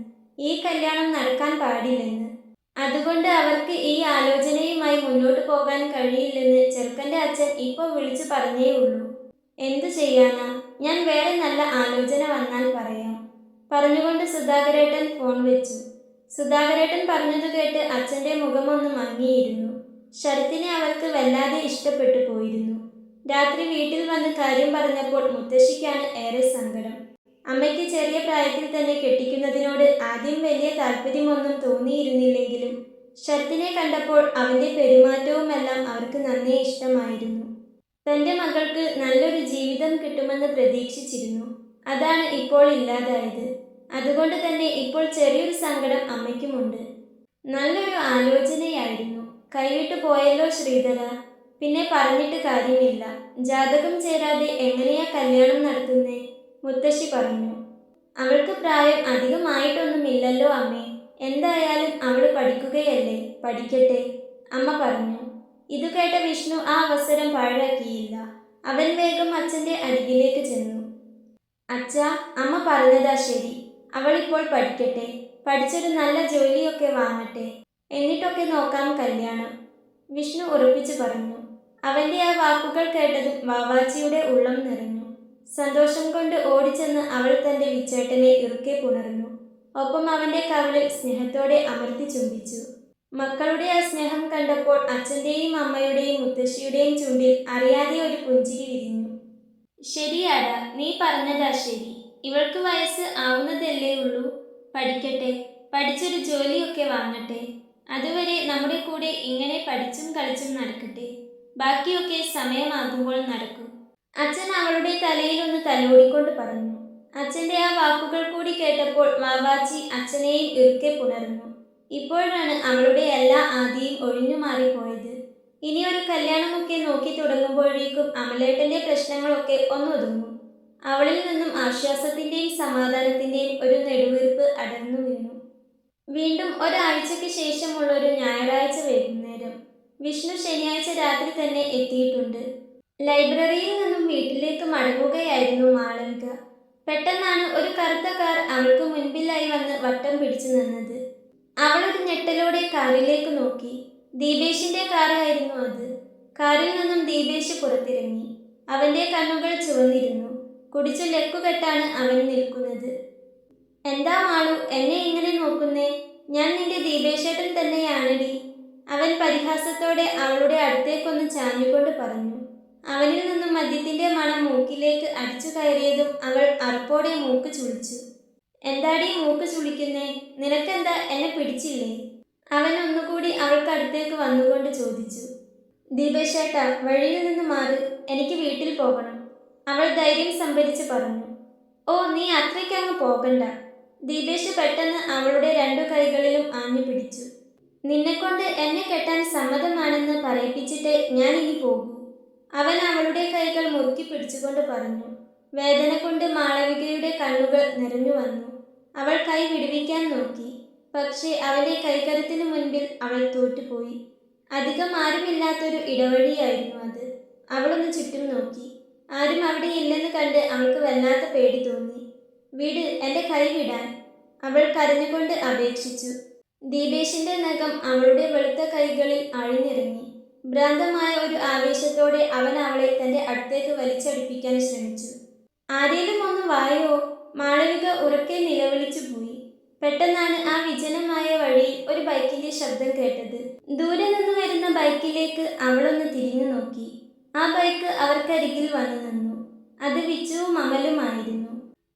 ഈ കല്യാണം നടക്കാൻ പാടില്ലെന്ന്. അതുകൊണ്ട് അവർക്ക് ഈ ആലോചനയുമായി മുന്നോട്ട് പോകാൻ കഴിയില്ലെന്ന് ചെറുക്കൻ്റെ അച്ഛൻ ഇപ്പോൾ വിളിച്ചു പറഞ്ഞേ ഉള്ളൂ. എന്തു ചെയ്യാനാ? ഞാൻ വേറെ നല്ല ആലോചന വന്നാൽ പറയാം, പറഞ്ഞുകൊണ്ട് സുധാകരേട്ടൻ ഫോൺ വെച്ചു. സുധാകരേട്ടൻ പറഞ്ഞതു കേട്ട് അച്ഛൻ്റെ മുഖമൊന്ന് മങ്ങിയിരുന്നു. ശരത്തിനെ അവർക്ക് വല്ലാതെ ഇഷ്ടപ്പെട്ടു പോയിരുന്നു. രാത്രി വീട്ടിൽ വന്ന് കാര്യം പറഞ്ഞപ്പോൾ മുത്തശ്ശിക്കാണ് ഏറെ സങ്കടം. അമ്മയ്ക്ക് ചെറിയ പ്രായത്തിൽ തന്നെ കെട്ടിക്കുന്നതിനോട് ആദ്യം വലിയ താല്പര്യമൊന്നും തോന്നിയിരുന്നില്ലെങ്കിലും ശരത്തിനെ കണ്ടപ്പോൾ അവന്റെ പെരുമാറ്റവുമെല്ലാം അവർക്ക് നന്നേ ഇഷ്ടമായിരുന്നു. തന്റെ മകൾക്ക് നല്ലൊരു ജീവിതം കിട്ടുമെന്ന് പ്രതീക്ഷിച്ചിരുന്നു. അതാണ് ഇപ്പോൾ ഇല്ലാതായത്. അതുകൊണ്ട് തന്നെ ഇപ്പോൾ ചെറിയൊരു സങ്കടം അമ്മയ്ക്കുമുണ്ട്. നല്ലൊരു ആലോചനയായിരുന്നു. കൈവിട്ടു പോയല്ലോ ശ്രീധര. പിന്നെ പറഞ്ഞിട്ട് കാര്യമില്ല. ജാതകം ചേരാതെ എങ്ങനെയാ കല്യാണം നടത്തുന്നേ? മുത്തശ്ശി പറഞ്ഞു. അവൾക്ക് പ്രായം അധികമായിട്ടൊന്നുമില്ലല്ലോ അമ്മേ. എന്തായാലും അവൾ പഠിക്കുകയല്ലേ, പഠിക്കട്ടെ, അമ്മ പറഞ്ഞു. ഇതു കേട്ട വിഷ്ണു ആ അവസരം പാഴാക്കിയില്ല. അവൻ വേഗം അച്ഛൻ്റെ അരികിലേക്ക് ചെന്നു. അച്ഛാ, അമ്മ പറഞ്ഞതാ ശരി. അവളിപ്പോൾ പഠിക്കട്ടെ, പഠിച്ചൊരു നല്ല ജോലിയൊക്കെ വാങ്ങട്ടെ, എന്നിട്ടൊക്കെ നോക്കാം കല്യാണം, വിഷ്ണു ഉറപ്പിച്ചു പറഞ്ഞു. അവന്റെ ആ വാക്കുകൾ കേട്ടതും വാവാച്ചിയുടെ ഉള്ളം നിറഞ്ഞു. സന്തോഷം കൊണ്ട് ഓടിച്ചെന്ന് അവൾ തന്റെ വിച്ചേട്ടനെ ഇറുക്കെ പുണർന്നു. ഒപ്പം അവന്റെ കവിളിൽ സ്നേഹത്തോടെ അമർത്തി ചുംബിച്ചു. മക്കളുടെ ആ സ്നേഹം കണ്ടപ്പോൾ അച്ഛൻ്റെയും അമ്മയുടെയും മുത്തശ്ശിയുടെയും ചുണ്ടിൽ അറിയാതെ ഒരു പുഞ്ചിരി വിരിഞ്ഞു. ശരിയാടാ, നീ പറഞ്ഞതാ ശരി. ഇവൾക്ക് വയസ്സ് ആവുന്നതല്ലേ ഉള്ളൂ. പഠിക്കട്ടെ, പഠിച്ചൊരു ജോലിയൊക്കെ വാങ്ങട്ടെ. അതുവരെ നമ്മുടെ കൂടെ ഇങ്ങനെ പഠിച്ചും കളിച്ചും നടക്കട്ടെ. ബാക്കിയൊക്കെ സമയമാകുമ്പോൾ നടക്കും, അച്ഛൻ അവളുടെ തലയിലൊന്ന് തലോടിക്കൊണ്ട് പറഞ്ഞു. അച്ഛൻ്റെ ആ വാക്കുകൾ കൂടി കേട്ടപ്പോൾ വാവാച്ചി അച്ഛനെയും ഇറുക്കെ പുണർന്നു. ഇപ്പോഴാണ് അവളുടെ എല്ലാ ആദിയും ഒഴിഞ്ഞു മാറിപ്പോയത്. ഇനി ഒരു കല്യാണമൊക്കെ നോക്കി തുടങ്ങുമ്പോഴേക്കും അമലേട്ടൻ്റെ പ്രശ്നങ്ങളൊക്കെ ഒന്നൊതുങ്ങും. അവളിൽ നിന്നും ആശ്വാസത്തിൻ്റെയും സമാധാനത്തിൻ്റെയും ഒരു നെടുവീർപ്പ് അടർന്നു വീണു. വീണ്ടും ഒരാഴ്ചയ്ക്ക് ശേഷമുള്ള ഒരു ഞായറാഴ്ച വൈകുന്നേരം. വിഷ്ണു ശനിയാഴ്ച രാത്രി തന്നെ എത്തിയിട്ടുണ്ട്. ലൈബ്രറിയിൽ നിന്നും വീട്ടിലേക്ക് മടങ്ങുകയായിരുന്നു മാളവിക. പെട്ടെന്നാണ് ഒരു കറുത്ത കാർ അവൾക്ക് മുൻപിലായി വന്ന് വട്ടം പിടിച്ചു നിന്നത്. അവൾ ഒരു ഞെട്ടലോടെ കാറിലേക്ക് നോക്കി. ദീപേഷിന്റെ കാറായിരുന്നു അത്. കാറിൽ നിന്നും ദീപേഷ് പുറത്തിറങ്ങി. അവന്റെ കണ്ണുകൾ ചുവന്നിരുന്നു. കുടിച്ചു ലക്കുകെട്ടാണ് അവൻ നിൽക്കുന്നത്. എന്താ മാളു, എന്നെ ഇങ്ങനെ നോക്കുന്നേ? ഞാൻ നിന്റെ ദീപേശേട്ടൻ തന്നെയാണടി, അവൻ പരിഹാസത്തോടെ അവളുടെ അടുത്തേക്കൊന്ന് ചാഞ്ഞുകൊണ്ട് പറഞ്ഞു. അവനിൽ നിന്നും മദ്യത്തിന്റെ മണം മൂക്കിലേക്ക് അടിച്ചു കയറിയതും അവൾ അറപ്പോടെ മൂക്ക് ചുളിച്ചു. എന്താടി മൂക്ക് ചുളിക്കുന്നേ? നിനക്കെന്താ, എന്നെ പിടിച്ചില്ലേ? അവൻ ഒന്നുകൂടി അവൾക്കടുത്തേക്ക് വന്നുകൊണ്ട് ചോദിച്ചു. ദീപേശേട്ട, വഴിയിൽ നിന്ന് മാറി, എനിക്ക് വീട്ടിൽ പോകണം, അവൾ ധൈര്യം സംഭരിച്ച് പറഞ്ഞു. ഓ, നീ അത്രയ്ക്കങ്ങ് പോകണ്ട. ദീപേഷ് പെട്ടെന്ന് അവളുടെ രണ്ടു കൈകളിലും ആഞ്ഞു പിടിച്ചു. നിന്നെക്കൊണ്ട് എന്നെ കെട്ടാൻ സമ്മതമാണെന്ന് പറയിപ്പിച്ചിട്ടേ ഞാൻ ഇനി പോകൂ, അവൻ അവളുടെ കൈകൾ മുറുക്കി പിടിച്ചുകൊണ്ട് പറഞ്ഞു. വേദന കൊണ്ട് മാളവികയുടെ കണ്ണുകൾ നിറഞ്ഞു വന്നു. അവൾ കൈ വിടുവിക്കാൻ നോക്കി. പക്ഷേ അവന്റെ കൈകരുത്തിന് മുൻപിൽ അവൾ തോറ്റുപോയി. അധികം ആരുമില്ലാത്തൊരു ഇടവഴിയായിരുന്നു അത്. അവളൊന്ന് ചുറ്റും നോക്കി. ആരും അവിടെ ഇല്ലെന്ന് കണ്ട് അവൾക്ക് വല്ലാത്ത പേടി തോന്നി. വിട്, എൻ്റെ കൈ വിടാൻ, അവൾ കരഞ്ഞുകൊണ്ട് അപേക്ഷിച്ചു. ദീപേഷിന്റെ നഖം അവളുടെ വെളുത്ത കൈകളിൽ ആഴ്ന്നിറങ്ങി. ഭ്രാന്തമായ ഒരു ആവേശത്തോടെ അവൻ അവളെ തന്റെ അടുത്തേക്ക് വലിച്ചടുപ്പിക്കാൻ ശ്രമിച്ചു. ആരേലും ഒന്ന് വായോ, മാളവിക ഉറക്കെ നിലവിളിച്ചു പോയി. പെട്ടെന്നാണ് ആ വിജനമായ വഴിയിൽ ഒരു ബൈക്കിന്റെ ശബ്ദം കേട്ടത്. ദൂരെ നിന്ന് വരുന്ന ബൈക്കിലേക്ക് അവളൊന്ന് തിരിഞ്ഞു നോക്കി. ആ ബൈക്ക് അവർക്കരികിൽ വന്നു നിന്നു. അത് വിച്ചുവും അമലുമായിരുന്നു.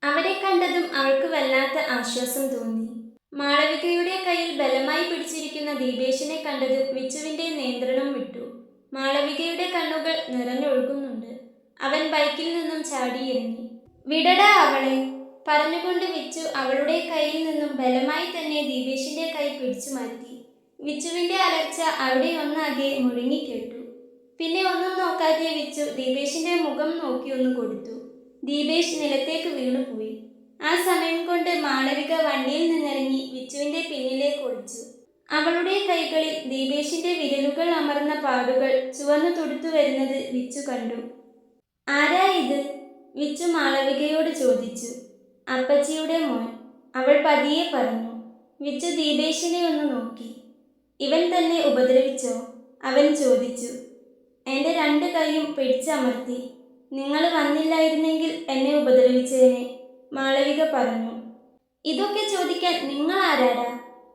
അവരെ കണ്ടതും അവൾക്ക് വല്ലാത്ത ആശ്വാസം തോന്നി. മാളവികയുടെ കയ്യിൽ ബലമായി പിടിച്ചിരിക്കുന്ന ദീപേഷിനെ കണ്ടതും വിച്ചുവിന്റെ നിയന്ത്രണം വിട്ടു. മാളവികയുടെ കണ്ണുകൾ നിറഞ്ഞൊഴുകുന്നുണ്ട്. അവൻ ബൈക്കിൽ നിന്നും ചാടിയിറങ്ങി. വിടടാ അവളെ, പറഞ്ഞുകൊണ്ട് വിച്ചു അവളുടെ കയ്യിൽ നിന്നും ബലമായി തന്നെ ദീപേഷിന്റെ കൈ പിടിച്ചു മാറ്റി. വിച്ചുവിന്റെ അലർച്ച അവിടെ ഒന്നാകെ മുഴങ്ങിക്കേട്ടു. പിന്നെ ഒന്നും നോക്കാതെ വിച്ചു ദീപേഷിന്റെ മുഖം നോക്കി ഒന്ന് കൊടുത്തു. ദീപേഷ് നിലത്തേക്ക് വീണുപോയി. ആ സമയം കൊണ്ട് മാളവിക വണ്ടിയിൽ നിന്നിറങ്ങി വിച്ചുവിന്റെ പിന്നിലേക്ക് ഒളിച്ചു. അവളുടെ കൈകളിൽ ദീപേഷിന്റെ വിരലുകൾ അമർന്ന പാടുകൾ ചുവന്നു തുടുത്തു വരുന്നത് വിച്ചു കണ്ടു. ആരാ ഇത്? വിച്ചു മാളവികയോട് ചോദിച്ചു. അപ്പച്ചിയുടെ മോൻ, അവൾ പതിയെ പറഞ്ഞു. വിച്ചു ദീപേഷിനെ ഒന്ന് നോക്കി. ഇവൻ തന്നെ ഉപദ്രവിച്ചോ? അവൻ ചോദിച്ചു. എൻ്റെ രണ്ട് കൈയും പിടിച്ചമർത്തി. നിങ്ങൾ വന്നില്ലായിരുന്നെങ്കിൽ എന്നെ ഉപദ്രവിച്ചേനെ, മാളവിക പറഞ്ഞു. ഇതൊക്കെ ചോദിക്കാൻ നിങ്ങൾ ആരാടാ?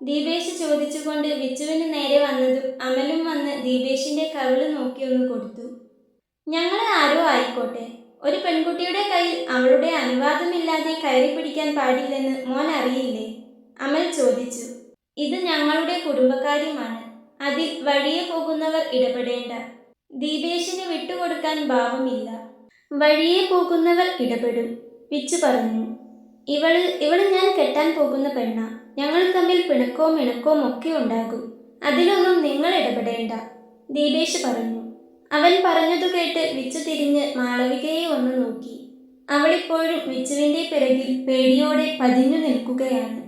ദീപേഷ് ചോദിച്ചുകൊണ്ട് വിച്ചുവിന് നേരെ വന്നതും അമലും വന്ന് ദീപേഷിന്റെ കവിള് നോക്കി ഒന്ന് കൊടുത്തു. ഞങ്ങൾ ആരോ ആയിക്കോട്ടെ, ഒരു പെൺകുട്ടിയുടെ കയ്യിൽ അവളുടെ അനുവാദമില്ലാതെ കയറി പിടിക്കാൻ പാടില്ലെന്ന് മോൻ അറിയില്ലേ? അമൽ ചോദിച്ചു. ഇത് ഞങ്ങളുടെ കുടുംബകാര്യമാണ്. അതിൽ വഴിയെ പോകുന്നവർ ഇടപെടേണ്ട. ദീപേഷിന് വിട്ടുകൊടുക്കാൻ ഭാവമില്ല. വഴിയെ പോകുന്നവർ ഇടപെടും, വിച്ചു പറഞ്ഞു. ഇവള് ഞാൻ കെട്ടാൻ പോകുന്ന പെണ്ണ. ഞങ്ങൾ തമ്മിൽ പിണക്കവും ഇണക്കവും ഒക്കെ ഉണ്ടാകും. അതിലൊന്നും നിങ്ങൾ ഇടപെടേണ്ട, ദീപേഷ് പറഞ്ഞു. അവൻ പറഞ്ഞതു കേട്ട് വിച്ചു തിരിഞ്ഞ് മാളവികയെ ഒന്ന് നോക്കി. അവളിപ്പോഴും വിച്ചുവിൻ്റെ പിറകിൽ പേടിയോടെ പതിഞ്ഞു നിൽക്കുകയാണ്.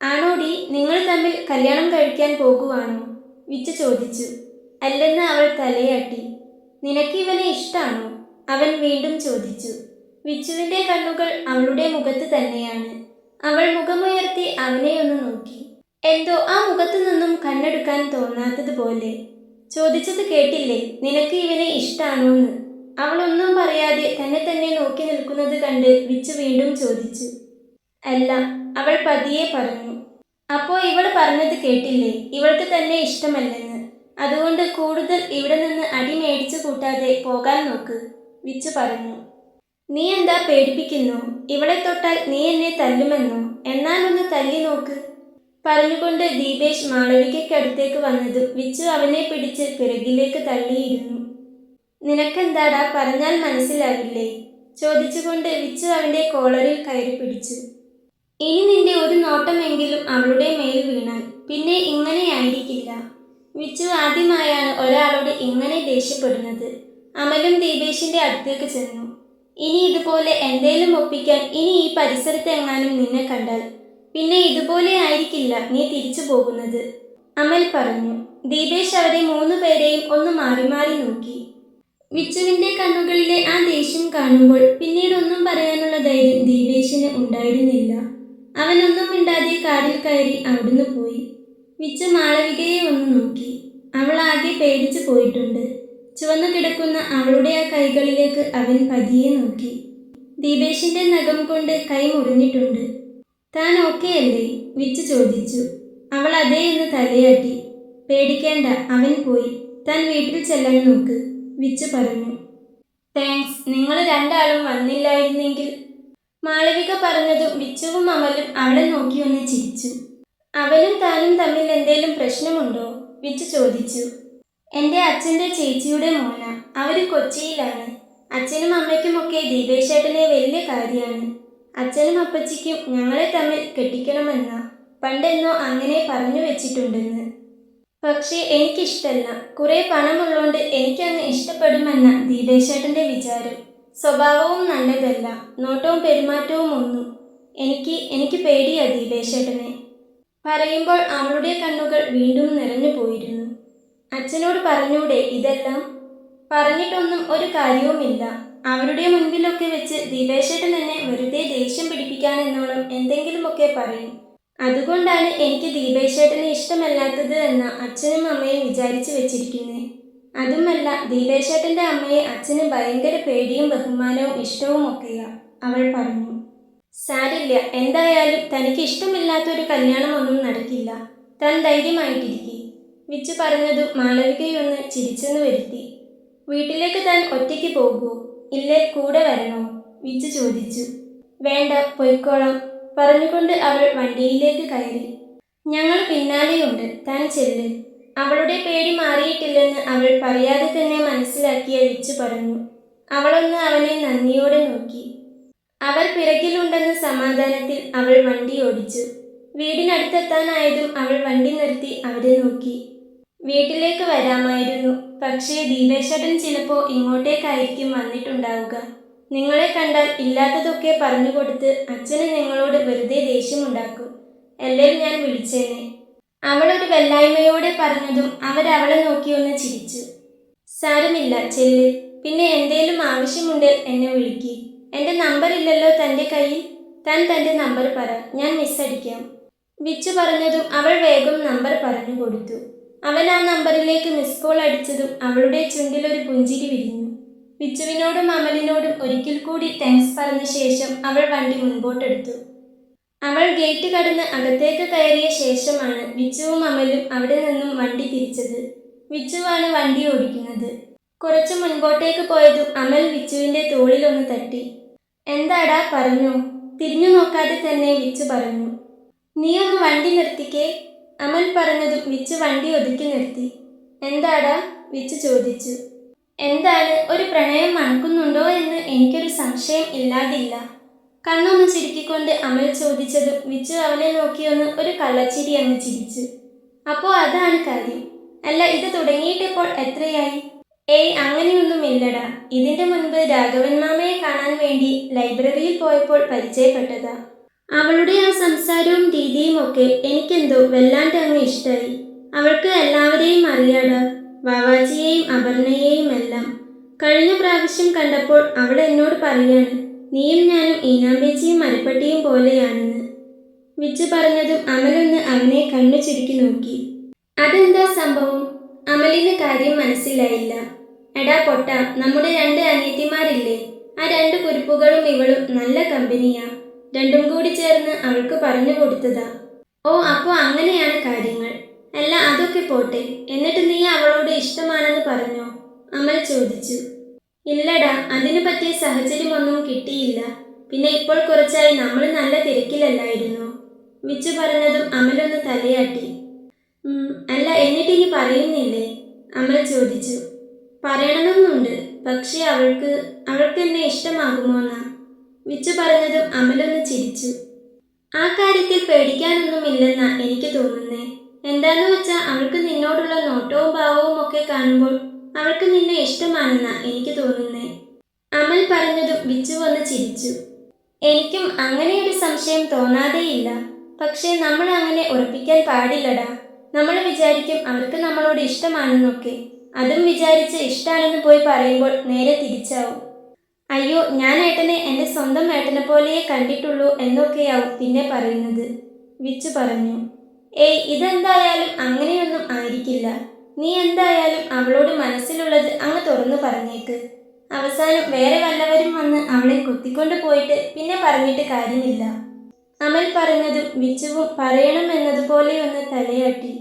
ആണോടി, നിങ്ങൾ തമ്മിൽ കല്യാണം കഴിക്കാൻ പോകുവാണോ? വിച്ചു ചോദിച്ചു. അല്ലെന്ന് അവൾ തലയാട്ടി. നിനക്ക് ഇവനെ ഇഷ്ടാണോ? അവൻ വീണ്ടും ചോദിച്ചു. വിച്ചുവിൻ്റെ കണ്ണുകൾ അവളുടെ മുഖത്ത് തന്നെയാണ്. അവൾ മുഖമുയർത്തി അവനെ ഒന്ന് നോക്കി. എന്തോ ആ മുഖത്തു നിന്നും കണ്ണെടുക്കാൻ തോന്നാത്തതുപോലെ. ചോദിച്ചത് കേട്ടില്ലേ, നിനക്ക് ഇവനെ ഇഷ്ടാണോന്ന്? അവളൊന്നും പറയാതെ തന്നെ നോക്കി നിൽക്കുന്നത് കണ്ട് വിച്ചു വീണ്ടും ചോദിച്ചു. അല്ല, അവൾ പതിയെ പറഞ്ഞു. അപ്പോ ഇവൾ പറഞ്ഞത് കേട്ടില്ലേ, ഇവൾക്ക് തന്നെ ഇഷ്ടമല്ലെന്ന്. അതുകൊണ്ട് കൂടുതൽ ഇവിടെ നിന്ന് അടി മേടിച്ചു കൂട്ടാതെ പോകാൻ നോക്ക്, വിച്ചു പറഞ്ഞു. നീ എന്താ പേടിപ്പിക്കുന്നു? ഇവളെ തൊട്ടാൽ നീ എന്നെ തല്ലുമെന്നോ? എന്നാലൊന്ന് തല്ലി നോക്ക്, പറഞ്ഞുകൊണ്ട് ദീപേഷ് മാളവികയ്ക്കടുത്തേക്ക് വന്നതും വിച്ചു അവനെ പിടിച്ച് പിറകിലേക്ക് തള്ളിയിരുന്നു. നിനക്കെന്താടാ, പറഞ്ഞാൽ മനസ്സിലാവില്ലേ? ചോദിച്ചുകൊണ്ട് വിച്ചു അവൻ്റെ കോളറിൽ കയറി പിടിച്ചു. ഇനി നിന്റെ ഒരു നോട്ടമെങ്കിലും അവളുടെ മേൽ വീണാൽ പിന്നെ ഇങ്ങനെയായിരിക്കില്ല. വിച്ചു ആദ്യമായാണ് ഒരാളോട് ഇങ്ങനെ ദേഷ്യപ്പെടുന്നത്. അമലും ദീപേഷിന്റെ അടുത്തേക്ക് ചെന്നു. ഇനി ഇതുപോലെ എന്തേലും ഒപ്പിക്കാൻ ഇനി ഈ പരിസരത്ത് എങ്ങാനും നിന്നെ കണ്ടാൽ പിന്നെ ഇതുപോലെ ആയിരിക്കില്ല നീ തിരിച്ചു പോകുന്നത്, അമൽ പറഞ്ഞു. ദീപേഷ് അവരെ 3 പേരെയും ഒന്ന് മാറി മാറി നോക്കി. വിച്ചുവിന്റെ കണ്ണുകളിലെ ആ ദേഷ്യം കാണുമ്പോൾ പിന്നീട് ഒന്നും പറയാനുള്ള ധൈര്യം ദീപേഷിന് ഉണ്ടായിരുന്നില്ല. അവനൊന്നും മിണ്ടാതെ കാറിൽ കയറി അവിടുന്ന് പോയി. വിച്ചു മാളവികയെ ഒന്ന് നോക്കി. അവൾ ആകെ പേടിച്ചു പോയിട്ടുണ്ട്. ചുവന്നു കിടക്കുന്ന അവളുടെ ആ കൈകളിലേക്ക് അവൻ പതിയെ നോക്കി. ദീപേഷിന്റെ നഖം കൊണ്ട് കൈ മുറിഞ്ഞിട്ടുണ്ട്. താൻ ഓക്കെ അല്ലേ? വിച്ചു ചോദിച്ചു. അവൾ അതേ എന്ന് തലയാട്ടി. പേടിക്കേണ്ട, അവൻ പോയി. താൻ വീട്ടിൽ ചെല്ലാൻ നോക്ക്, വിച്ചു പറഞ്ഞു. താങ്ക്സ്, നിങ്ങൾ രണ്ടാളും വന്നില്ലായിരുന്നെങ്കിൽ. മാളവിക പറഞ്ഞതും വിച്ചുവും അമലും അവളെ നോക്കി ഒന്ന് ചിരിച്ചു. അവനും താനും തമ്മിൽ എന്തേലും പ്രശ്നമുണ്ടോ? വിച്ചു ചോദിച്ചു. എൻ്റെ അച്ഛൻ്റെ ചേച്ചിയുടെ മോന. അവര് കൊച്ചിയിലാണ്. അച്ഛനും അമ്മയ്ക്കുമൊക്കെ ദീപേശേട്ടനെ വലിയ കാര്യമാണ്. അച്ഛനും അപ്പച്ചിക്കും ഞങ്ങളെ തമ്മിൽ കെട്ടിക്കണമെന്നാ പണ്ടെന്നോ അങ്ങനെ പറഞ്ഞു വെച്ചിട്ടുണ്ടെന്ന്. പക്ഷേ എനിക്കിഷ്ടല്ല. കുറേ പണമുള്ളോണ്ട് എനിക്കങ്ങ് ഇഷ്ടപ്പെടുമെന്ന ദീപേശേട്ടൻ്റെ വിചാരം. സ്വഭാവവും നല്ലതല്ല, നോട്ടവും പെരുമാറ്റവും ഒന്നും. എനിക്ക് പേടിയാ ദീപേശേട്ടനെ. പറയുമ്പോൾ അവളുടെ കണ്ണുകൾ വീണ്ടും നിറഞ്ഞു പോയിരുന്നു. അച്ഛനോട് പറഞ്ഞൂടെ ഇതെല്ലാം? പറഞ്ഞിട്ടൊന്നും ഒരു കാര്യവുമില്ല. അവരുടെ മുൻപിലൊക്കെ വെച്ച് ദീപേശേട്ടൻ എന്നെ വെറുതെ ദേഷ്യം പിടിപ്പിക്കാനെന്നോണം എന്തെങ്കിലുമൊക്കെ പറയും. അതുകൊണ്ടാണ് എനിക്ക് ദീപേശേട്ടനെ ഇഷ്ടമല്ലാത്തത് എന്ന അച്ഛനും അമ്മയും വിചാരിച്ചു വെച്ചിരിക്കുന്നേ. അതുമല്ല, ദീപേശേട്ടൻ്റെ അമ്മയെ അച്ഛന് ഭയങ്കര പേടിയും ബഹുമാനവും ഇഷ്ടവും ഒക്കെയാ, അവൾ പറഞ്ഞു. സാരില്ല, എന്തായാലും തനിക്ക് ഇഷ്ടമില്ലാത്തൊരു കല്യാണമൊന്നും നടക്കില്ല. താൻ ധൈര്യമായിട്ടിരിക്കെ, വിച്ചു പറഞ്ഞതും മാളവികയൊന്ന് ചിരിച്ചെന്ന് വരുത്തി. വീട്ടിലേക്ക് താൻ ഒറ്റയ്ക്ക് പോകുമോ? ഇല്ലേ, കൂടെ വരണോ? വിച്ചു ചോദിച്ചു. വേണ്ട, പൊയ്ക്കോളാം, പറഞ്ഞുകൊണ്ട് അവൾ വണ്ടിയിലേക്ക് കയറി. ഞങ്ങൾ പിന്നാലെയുണ്ട്, താൻ ചെല്ല്. അവളുടെ പേടി മാറിയിട്ടില്ലെന്ന് അവൾ പറയാതെ തന്നെ മനസ്സിലാക്കിയ വിച്ചു പറഞ്ഞു. അവളൊന്ന് അവനെ നന്ദിയോടെ നോക്കി. അവർ പിറകിലുണ്ടെന്ന സമാധാനത്തിൽ അവൾ വണ്ടി ഓടിച്ചു. വീടിനടുത്തെത്താനായതും അവൾ വണ്ടി നിർത്തി അവരെ നോക്കി. വീട്ടിലേക്ക് വരാമായിരുന്നു, പക്ഷേ ദീപേശേട്ടൻ ചിലപ്പോൾ ഇങ്ങോട്ടേക്കായിരിക്കും വന്നിട്ടുണ്ടാവുക. നിങ്ങളെ കണ്ടാൽ ഇല്ലാത്തതൊക്കെ പറഞ്ഞുകൊടുത്ത് അച്ഛന് നിങ്ങളോട് വെറുതെ ദേഷ്യമുണ്ടാക്കും. എല്ലാവരും ഞാൻ വിളിച്ചേനെ, അവളൊരു വെല്ലായ്മയോടെ പറഞ്ഞതും അവരവളെ നോക്കിയൊന്ന് ചിരിച്ചു. സാരമില്ല, ചെല്ല്. പിന്നെ എന്തേലും ആവശ്യമുണ്ട് എന്നെ വിളിക്ക്. എൻ്റെ നമ്പർ ഇല്ലല്ലോ തൻ്റെ കയ്യിൽ? താൻ തൻ്റെ നമ്പർ പറ, ഞാൻ മിസ്സടിക്കാം, വിച്ചു പറഞ്ഞതും അവൾ വേഗം നമ്പർ പറഞ്ഞു കൊടുത്തു. അവൻ ആ നമ്പറിലേക്ക് മിസ് കോൾ അടിച്ചതും അവളുടെ ചുണ്ടിലൊരു പുഞ്ചിരി വിരിഞ്ഞു. വിച്ചുവിനോടും അമലിനോടും ഒരിക്കൽ കൂടി താങ്ക്സ് പറഞ്ഞ ശേഷം അവൾ വണ്ടി മുൻപോട്ടെടുത്തു. അവൾ ഗേറ്റ് കടന്ന് അകത്തേക്ക് കയറിയ ശേഷമാണ് വിച്ചുവും അമലും അവിടെ നിന്നും വണ്ടി തിരിച്ചത്. വിച്ചുവാണ് വണ്ടി ഓടിക്കുന്നത്. കുറച്ചു മുൻപോട്ടേക്ക് പോയതും അമൽ വിച്ചുവിന്റെ തോളിലൊന്ന് തട്ടി. എന്താടാ, പറഞ്ഞോ? തിരിഞ്ഞു നോക്കാതെ തന്നെ വിച്ചു പറഞ്ഞു. നീ ഒന്ന് വണ്ടി നിർത്തിക്കേ. അമൽ പറഞ്ഞതും വിച്ചു വണ്ടി ഒതുക്കി നിർത്തി. എന്താടാ, വിച്ചു ചോദിച്ചു. എന്താണ്, ഒരു പ്രണയം മണക്കുന്നുണ്ടോ എന്ന് എനിക്കൊരു സംശയം ഇല്ലാതില്ല. കണ്ണൊന്ന് ചിരിക്കൊണ്ട് അമൽ ചോദിച്ചതും വിച്ചു അവനെ നോക്കിയൊന്ന് ഒരു കള്ളച്ചിരി അങ്ങ് ചിരിച്ചു. അപ്പോൾ അതാണ് കാര്യം. അല്ല, ഇത് തുടങ്ങിയിട്ടിപ്പോൾ എത്രയായി? ഏയ്, അങ്ങനെയൊന്നുമില്ലടാ. ഇതിന്റെ മുൻപ് രാഘവൻ മാമയെ കാണാൻ വേണ്ടി ലൈബ്രറിയിൽ പോയപ്പോൾ പരിചയപ്പെട്ടതാ. അവളുടെ ആ സംസാരവും രീതിയും ഒക്കെ എനിക്കെന്തോ വല്ലാണ്ട് അങ്ങ് ഇഷ്ടായി. അവൾക്ക് എല്ലാവരെയും അറിയാടാ, വാവാച്ചിയെയും അപർണയെയും എല്ലാം. കഴിഞ്ഞ പ്രാവശ്യം കണ്ടപ്പോൾ അവൾ എന്നോട് പറയാണ്, നീയും ഞാനും ഈനാമ്പേച്ചിയും മരപ്പട്ടിയും പോലെയാണെന്ന്. വിച്ചു പറഞ്ഞതും അമലൊന്ന് അവനെ കണ്ണു ചുരുക്കി നോക്കി. അതെന്താ സംഭവം? അമലിന് കാര്യം മനസ്സിലായില്ല. എടാ പൊട്ട, നമ്മുടെ 2 അനിയത്തിമാരില്ലേ, ആ 2 കുരുപ്പുകളും ഇവളും നല്ല കമ്പനിയാ. രണ്ടും കൂടി ചേർന്ന് അവൾക്ക് പറഞ്ഞു കൊടുത്തതാ. ഓ, അപ്പോൾ അങ്ങനെയാണ് കാര്യങ്ങൾ. അല്ല, അതൊക്കെ പോട്ടെ, എന്നിട്ട് നീ അവളോട് ഇഷ്ടമാണെന്ന് പറഞ്ഞോ? അമൽ ചോദിച്ചു. ഇല്ലടാ, അതിനു പറ്റിയ സാഹചര്യമൊന്നും കിട്ടിയില്ല. പിന്നെ ഇപ്പോൾ കുറച്ചായി നമ്മൾ നല്ല തിരക്കിലല്ലായിരുന്നോ? വിച്ചു പറഞ്ഞതും അമലൊന്ന് തലയാട്ടി. അല്ല, എന്നിട്ടിനി പറയുന്നില്ലേ? അമൽ ചോദിച്ചു. പറയണമെന്നുണ്ട്, പക്ഷേ അവൾക്ക് എന്നെ ഇഷ്ടമാകുമോന്നാ. വിച്ചു പറഞ്ഞതും അമലൊന്ന് ചിരിച്ചു. ആ കാര്യത്തിൽ പേടിക്കാനൊന്നുമില്ലെന്നാ എനിക്ക് തോന്നുന്നേ. എന്താന്ന് വെച്ചാൽ അവൾക്ക് നിന്നോടുള്ള നോട്ടവും ഭാവവും ഒക്കെ കാണുമ്പോൾ അവൾക്ക് നിന്നെ ഇഷ്ടമാണെന്നാ എനിക്ക് തോന്നുന്നേ. അമൽ പറഞ്ഞതും വിച്ചു വന്ന് ചിരിച്ചു. എനിക്കും അങ്ങനെയൊരു സംശയം തോന്നാതെയില്ല. പക്ഷേ നമ്മൾ അങ്ങനെ ഉറപ്പിക്കാൻ പാടില്ലടാ. നമ്മൾ വിചാരിക്കും അവർക്ക് നമ്മളോട് ഇഷ്ടമാണെന്നൊക്കെ. അതും വിചാരിച്ച് ഇഷ്ടമാണെന്ന് പോയി പറയുമ്പോൾ നേരെ തിരിച്ചാവും. അയ്യോ, ഞാൻ ഏട്ടനെ എൻ്റെ സ്വന്തം ഏട്ടനെ പോലെയേ കണ്ടിട്ടുള്ളൂ എന്നൊക്കെയാവും പിന്നെ പറയുന്നത്, വിച്ചു പറഞ്ഞു. ഏയ്, ഇതെന്തായാലും അങ്ങനെയൊന്നും ആയിരിക്കില്ല. നീ എന്തായാലും അവളോട് മനസ്സിലുള്ളത് അങ്ങ് തുറന്നു പറഞ്ഞേക്ക്. അവസാനം വേറെ വല്ലവരും വന്ന് അവളെ കൊത്തിക്കൊണ്ട് പോയിട്ട് പിന്നെ പറഞ്ഞിട്ട് കാര്യമില്ല. അമൽ പറഞ്ഞതും വിച്ചുവും പറയണം എന്നതുപോലെ ഒന്ന് തലയാട്ടി.